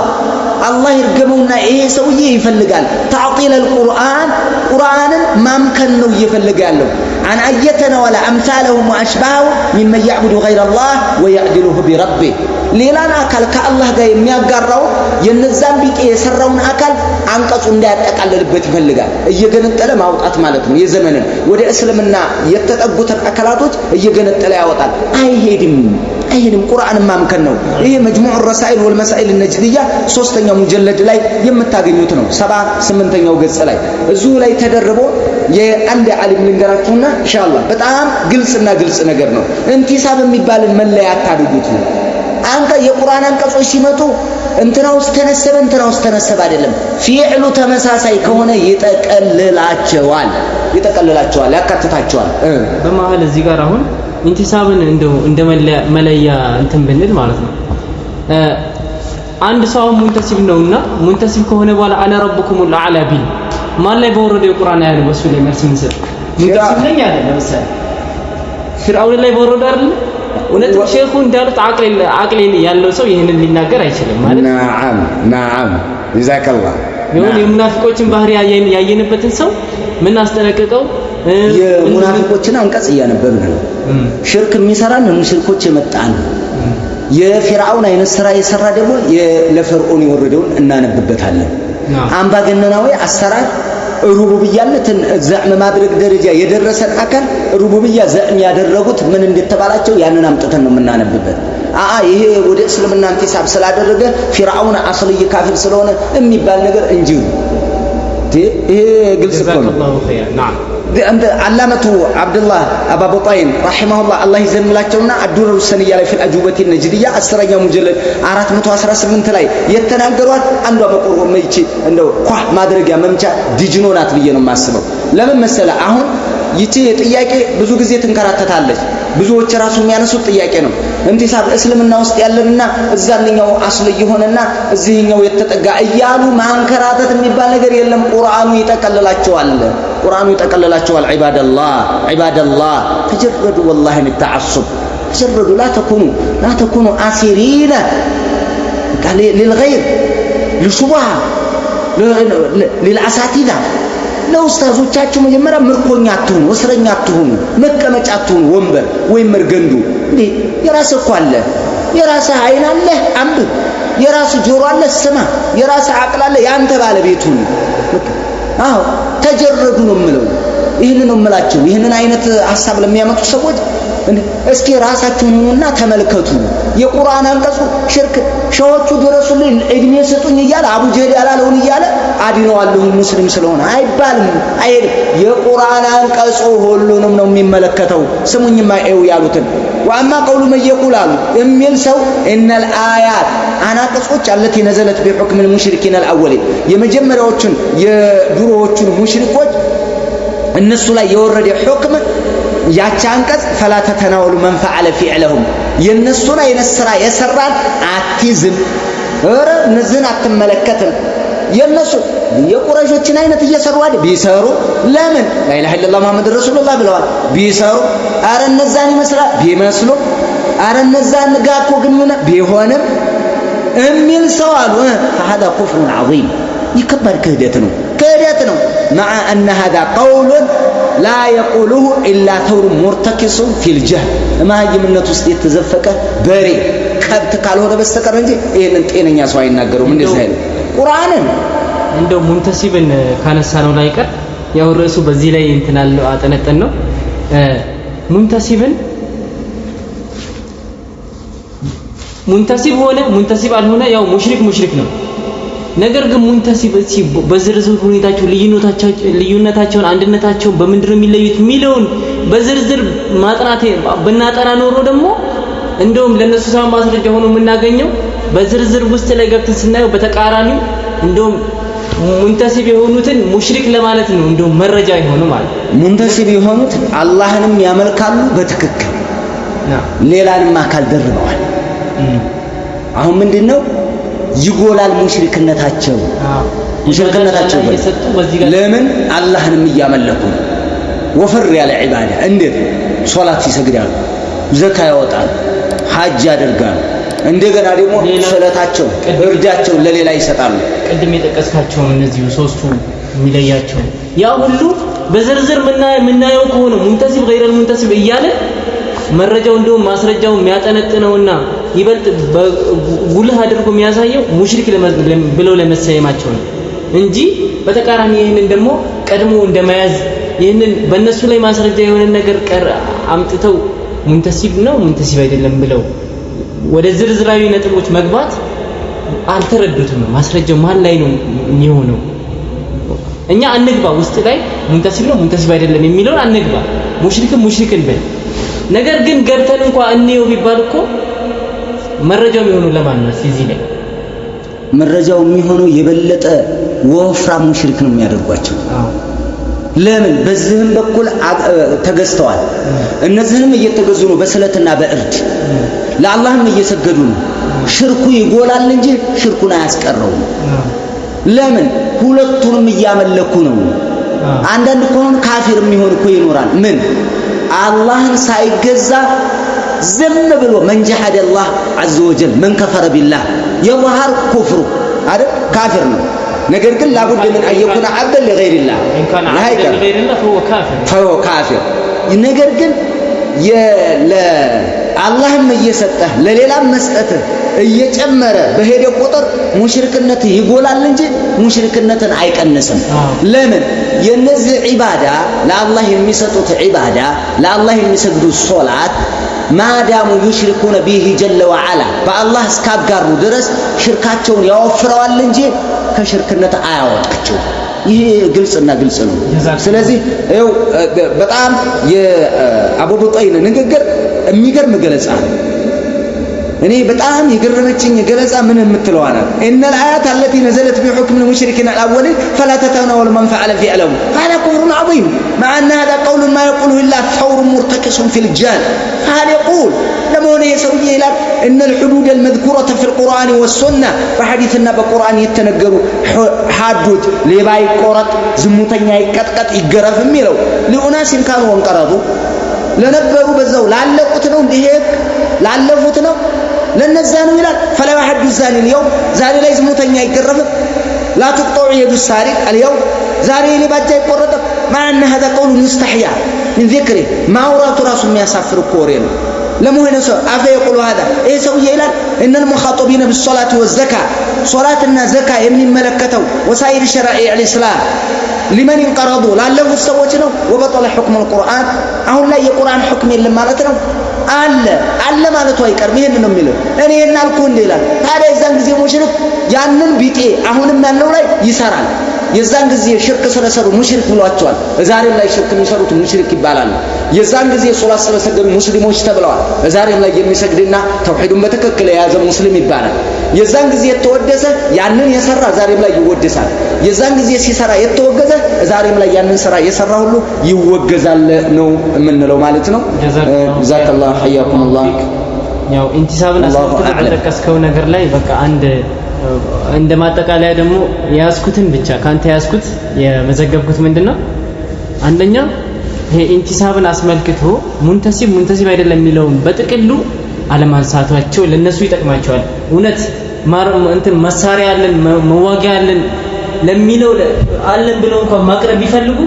ይርገመውና ይሄ ሰውዬ ይፈልጋል تعطيل القرآن ቁርአንን ማምከን ነው ይፈልጋለው عن أيتنا ولا أمثالهم وأشباههم ممن يعبد غير الله ويعدله بربه ሌላን አካል ከአላህ ጋር የሚያጋራው የነዛን ቢጤ የሰራውን አካል አንቀጹ እንዳያጠቃልልበት ይፈልጋል እየገነጠለ ማውጣት ማለት ነው የዘመንን ወደ እስልምና የተጠጉትን አካላቶች እየገነጠለ ያወጣል አይሄድም ቁርአን ማምከን ነው ይሄ መጅሙዕ الرسائل والمسائل النجدية 3ኛው ሙጀለድ ላይ የምታገኙት ነው 78ኛው ገጽ ላይ እዙ ላይ ተደርቦ የአንድ ዓሊም ልንገራችሁና ኢንሻአላህ በጣም ግልጽ ነገር ነው እንቲሳብ የሚባልን መለያ አታድርጉት አንተ የቁርአን አንቀጾች ሲመጡ እንትና ውስጥ ተነሰበ አይደለም ፊዕሉ ተመሳሳይ ከሆነ ይጠቀልላቸዋል ያካትታቸዋል በመሃል እዚህ ጋር አሁን ኢንቲሳብን እንደ መለያ እንትን ብንል ማለት ነው አንድ ሰው ሙንተሲብ ነውና ሙንተሲብ ከሆነ በኋላ አነ ረብኩሙል አዕላ ቢል ማን ላይ በወረደው የቁርአን አያለ በሱ ላይ መልስ ምንሰጥ ሙንተሲብ ነኝ አይደል ለምሳሌ ፊርዓውን ላይ ወረደ አይደል እውነት ሼኹ እንዳሉት አቅል ያለው ሰው ይሄንን ሊናገር አይችልም ማለት ነዓም ጀዛከላህ ይሁን የሙናፊቆችን ባህሪ ያየንበትን ሰው ምን አስጠነቀቀው የሙናፊቆችን አንቀጽ እያነበብን ነው ሽርክ የሚሰራን ሙሽሪኮች የመጣን የፊርዓውን አይነት ስራ የሰራ ደግሞ ለፈርዖን የወረደውን እናነብበታለን አምባገነናዊ አሰራር ሩቡብያነትን ዘዕም ማድረግ ደረጃ የደረሰን አካል ሩቡብያ ዘዕም ያደረጉት ምን እንደተባላቸው ያንን አምጥተን ነው የምናነብበት ይሄ ወደ እስልምና እንቲሳብ ስላደረገ ፊርዓውን አስልይ ካፊር ስለሆነ የሚባል ነገር እንጂ ይሄ ግልጽ ነው እንደ አላመቱ አብዱላህ አባቡ ጣይን ረሂመሁላህ አላህ ይዘንላቸውና አዱረሩ ሰንያ ላይ في الأجوبة النجدية 10ኛው ሙጀለድ 418 ላይ የተናገሯት አንዷ በቆርቆ መይቺ እንደው ኳህ ማድረጊያ መምቻ ዲጅኖ ናት ብዬ ነው የማስበው ለምን መሰለ አሁን ይቺ ጥያቄ ብዙ ጊዜ ትንከራተታለች ብዙዎች ራሱ የሚያነሱት ጥያቄ ነው እንቲሳብ እስልምና ውስጥ ያለንና እዛኛው አስል ይሆንና እዚህኛው የተጠጋ እያሉ ማንከራተት የሚባል ነገር የለም ቁርአኑ ይጠቀልላቸዋል ዒባደላህ ተጀረዱ والله من التعصب تجردوا لا تكونوا آثرين للغير للشبهة للأساتذة ለኡስታዞቻችሁ መጀመሪያ ምርኮኛ አትሁኑ እስረኛ አትሁኑ መቀመጫ አትሁኑ ወንበር ወይ መርገንዱ እንዴ የራስህ እኮ አለ የራስህ አይን አለ አንብብ የራስህ ጆሮ አለ ስማ የራስህ አቅል አለ ያንተ ባለቤቱ ነው አዎ ተጀረዱ ነው የምለው ይሄንን ነው የምላችሁ ይሄንን አይነት ሐሳብ ለሚያመጡ ሰዎች እስኪ ራሳችሁን ሁኑና ተመልከቱ የቁርአን አንቀጹ ሽርክ ሸዎቹ ድረሱልኝ እድሜ ሰጡኝ እያለ አቡ ጀህል ያላለውን እያለ አዲነዋለሁ ሙስሊም ስለሆነ አይባልም አይደል የቁርአን አንቀጹ ሁሉንም ነው የሚመለከተው ስሙኝማ እዩ ያሉትን ወአማ ቀውሉ መየቁላሉ የሚል ሰው እነል አያት አናቀጾች አለቲ ነዘለት በሁክም المشركين الاولين የመጀመሪያዎቹን የድሮዎቹን ሙሽሪኮች እነሱ ላይ የወረደ ሁክም ያቺ አንቀጽ فلا تتناول من فعل فعلهم የነሱን አይነት ስራ የሰራን አትይዝም ኧረ እነዚህን አትመለከትም የነሱ የቁረይሾችን አይነት እየሰሩ አይደል ቢሰሩ ለምን لا اله الا الله محمد رسول الله ብለዋል ቢሰሩ ኧረ እነዛን ይመስላል ቢመስሉ ኧረ እነዛን ጋር እኮ ግንኙነት ቢሆንም የሚል ሰው አሉ فهذا كفر عظيم ይከበር ክህደት ነው مع ان هذا قول لا يقوله الا ثور مرتكس في الجهل ما يمنت ውስጥ የተዘፈቀ በሬ ከብት ካልሆነ በስተቀር እንጂ ይሄንን ጤነኛ ሰው አይናገሩም እንደዚህ አይደል ቁርአንን እንደው ሙንተሲብን ካነሳነው ላይ ቀር ያው ርዕሱ በዚህ ላይ እንትናለው አጠነጠን ነው ሙንተሲብ ሆነ ሙንተሲብ አልሆነ ያው ሙሽሪክ ነው ነገር ግን ሙንተሲብ በዝርዝር ሁኔታቸው ልዩነታቸውን አንድነታቸውን በምንድነው የሚለዩት ሚሊዮን በዝርዝር ማጥናቴ በእናጠና ኖሮ ደግሞ እንደውም ለነሱ ሳይሆን ማስረጃ ሆኖ የምናገኘው በዝርዝር ውስጥ ላይ ገብተን ስናየው በተቃራኒው እንደውም ሙንተሲብ የሆኑትን ሙሽሪክ ለማለት ነው እንደውም መረጃ የሆኑ ማለት ሙንተሲብ የሆኑት አላህንም ያመልካሉ በትክክል ሌላንም አካል ደርበዋል አሁን ምንድነው ይጎላል ሙሽሪክነታቸው ለምን አላህንም እያመለኩ ወፈር ያለ ዒባዳ እንዴት ሶላት ይሰግዳሉ ዘካ ያወጣሉ ሐጅ ያደርጋሉ እንደገና ደግሞ ሰላታቸው እርዳቸው ለሌላ ይሰጣሉ ቅድም የጠቀስካቸው እነዚህ ሶስቱ የሚለያቸው ያ ሁሉ በዝርዝር ምናየው ከሆነ ሙንተሲብ غير المنتسب እያለ መረጃው እንደው ማስረጃው የሚያጠነጥነውና ይበልጥ ጉልህ አድርጎ የሚያሳየው ሙሽሪክ ብለው ለመሰየማቸው ነው እንጂ በተቃራኒ ይሄንን ደግሞ ቀድሞ እንደማያዝ ይሄንን በእነሱ ላይ ማስረጃ የሆነ ነገር አምጥተው ሙንተሲብ ነው ሙንተሲብ አይደለም ብለው ወደ ዝርዝራዊ ነጥቦች መግባት አልተረዱትም ማስረጃው ማን ላይ ነው የሚሆነው እኛ አንግባ ውስጥ ላይ ሙንተሲብ ነው ሙንተሲብ አይደለም የሚለውን አንግባ ሙሽሪክን በል ነገር ግን ገብተን እንኳን እንየው ቢባል እኮ መረጃው የሚሆነው ለማን ነው እዚህ ላይ መረጃው የሚሆነው የበለጠ ወፍራም ሙሽሪክ ነው የሚያደርጓቸው ለምን በዚህም በኩል ተገዝተዋል እነዚህንም እየተገዙ ነው በስለትና በእርድ ለአላህም እየሰገዱ ነው ሽርኩ ይጎላል እንጂ ሽርኩን አያስቀረውም ለምን ሁለቱንም እያመለኩ ነው አንዳንድ ኮን ካፊር የሚሆን እኮ ይኖራል ምን አላህን ሳይገዛ ዝም ብሎ መን ጀሐደ አላህ ዐዘ ወጀል መን ከፈረ ቢላህ የظهر ኩፍሩ አይደል ካፊር ነው። ነገር ግን ላቡድ ምን አየኩና አብደን ለገይሪላህ ለሃይከር ፈሆ ካፊር። ነገር ግን ለአላህም እየሰጠህ ለሌላም መስጠትህ እየጨመረ በሄደ ቁጥር ሙሽሪክነት ይጎላል እንጂ ሙሽሪክነትን አይቀንስም። ለምን? የነዚህ ዒባዳ ለአላህ የሚሰጡት ዒባዳ ለአላህ የሚሰግዱት ሶላት ማዳሙ ዩሽሪኩነ ቢሂ ጀለ ወዐላ በአላህ እስካጋሩ ድረስ ሽርካቸውን ያወፍረዋል እንጂ ከሽርክነት አያወጣቸው። ይሄ ግልጽና ግልጽ ነው። ስለዚህ ይኸው በጣም የአቡ ቡጠይን ንግግር የሚገርም ገለጻ ነው። እኔ በጣም የገረመችኝ ገለጻ ምን የምትለው አለ ኢነል አያት التي نزلت بحكم المشركين الاولين فلا تتناول من فعل فعله هذا كفر عظيم مع ان هذا قول ما يقوله الا ثور مرتكس في الجان. هل يقول لما هنا يسوي الى ان الحدود المذكوره في القران والسنه بحديثنا بقران يتنገሩ حدود ሌባ ይቆረጥ ዝሙተኛ ይቀጥቀጥ ይገረፍ የሚለው لأناس كانوا وانقرضوا ለነበሩ በዛው ላለቁት ነው እንዴ ላለፉት ነው ለነዛ ነው ይላል። فلا يحد الزاني اليوم ዛሬ ላይ ዝሙተኛ አይገረፍም። لا تقطع يد السارق اليوم ዛሬ ሊባጃ ይቆረጥ مع ان هذا قول يستحيا من ذكره ማውራቱ ራሱ የሚያሳፍር ኮሬ ነው። ለመሆነ ሰው አፈ يقول هذا ايه ሰው ይላል ان المخاطبين بالصلاه والزكاه ሶላትና ዘካ የሚመለከተው ወሳይር ሸራዒ الاسلام لمن انقرضوا ላለፉት ሰዎች ነው። وبطل حكم القرآن አሁን ላይ የቁርአን ሁክም የለም ማለት ነው። አለ ማለቱ አይቀርም። ይሄን ነው የሚለው እኔ እናልኩ እንዴላል። ታዲያ የዛን ጊዜ ሙሽሪክ ያንን ቢጤ አሁንም ያለው ላይ ይሰራል። የዛን ጊዜ ሽርክ ስለሰሩ ሙሽሪክ ብሏቸዋል። ዛሬም ላይ ሽርክ የሚሰሩት ሙሽሪክ ይባላሉ። የዛን ጊዜ ሶላት ስለሰገዱ ሙስሊሞች ተብለዋል። ዛሬም ላይ የሚሰግድና ተውሂዱን በትክክል የያዘ ሙስሊም ይባላል። የዛን ጊዜ የተወደሰ ያንን የሰራ ዛሬም ላይ ይወደሳል። የዛን ጊዜ ሲሰራ የተወገዘ ዛሬም ላይ ያንን ስራ የሰራ ሁሉ ይወገዛል ነው የምንለው ማለት ነው። ጀዛከላሁ ሐያኩሙላህ። ያው ኢንቲሳብን አስጠቀስከው ነገር ላይ በቃ አንድ እንደ ማጠቃለያ ደግሞ ያስኩትን ብቻ ካንተ ያስኩት የመዘገብኩት ምንድነው? አንደኛ ይሄ ኢንቲሳብን አስመልክቶ ሙንተሲብ አይደለም የሚለውን በጥቅሉ አለማንሳታቸው ለነሱ ይጠቅማቸዋል። እውነት እንትን መሳሪያ ያለን መዋጊያ ያለን ለሚለው አለን ብለው እንኳን ማቅረብ ቢፈልጉ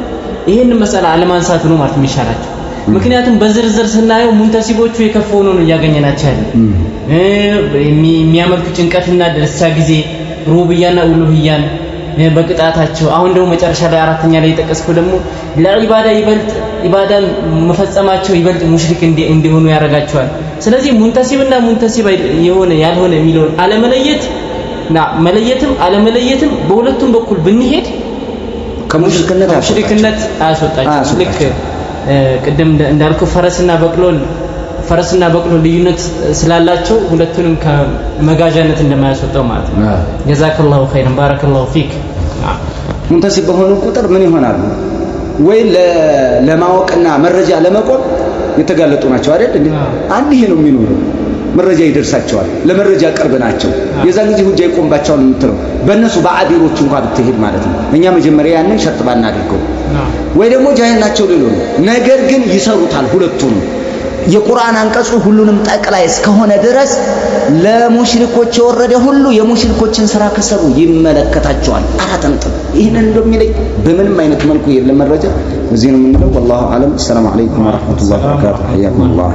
ይሄን መሰላ አለማንሳቱ ነው ማለት የሚሻላቸው። ምክንያቱም በዝርዝር ስናየው ሙንተሲቦቹ የከፈው ነው ያገኘናቸው ያለ የሚያመልኩ ጭንቀትና ደስታ ጊዜ ሩብያና ኡሉህያን በቅጣታቸው አሁን ደግሞ መጨረሻ ላይ አራተኛ ላይ የጠቀስኩ ደግሞ ለኢባዳ ይበልጥ ኢባዳን መፈጸማቸው ይበልጥ ሙሽሪክ እንዲሆኑ ያረጋቸዋል። ስለዚህ ሙንተሲብና ሙንተሲብ የሆነ ያልሆነ የሚለውን አለመለየትም በሁለቱም በኩል ብንሄድ ከሙሽሪክነት አያስወጣቸው። ልክ ቅድም እንዳልኩ ፈረስና በቅሎ ልዩነት ስላላቸው ሁለቱንም ከመጋዣነት እንደማያስወጣው ማለት ነው። ጀዛከላሁ ኸይረን ባረከላሁ ፊክ። ሙንተሲብ በሆኑ ቁጥር ምን ይሆናሉ? ወይ ለማወቅና መረጃ ለመቆም የተጋለጡ ናቸው አይደል እንዴ? አንድ ይሄ ነው የሚኖረው። መረጃ ይደርሳቸዋል፣ ለመረጃ ቅርብ ናቸው። የዛን ጊዜ ሁጃ ይቆምባቸዋል የምትለው በእነሱ በአዲሮቹ እንኳን ብትሄድ ማለት ነው። እኛ መጀመሪያ ያንን ሸርጥ ባናደርገው ወይ ደግሞ ጃሂል ናቸው ሊሉ ነው። ነገር ግን ይሰሩታል ሁለቱንም። የቁርአን አንቀጹ ሁሉንም ጠቅላይ እስከሆነ ድረስ ለሙሽሪኮች የወረደ ሁሉ የሙሽሪኮችን ስራ ከሰሩ ይመለከታቸዋል። አራተንጥም ይህንን እንደሚለይ በምንም አይነት መልኩ የለም መረጃ። እዚህ ነው የምንለው። ወላሁ አለም። ሰላም አለይኩም ወራህመቱላሂ ወበረካቱሁ። ሐያኩሙላህ።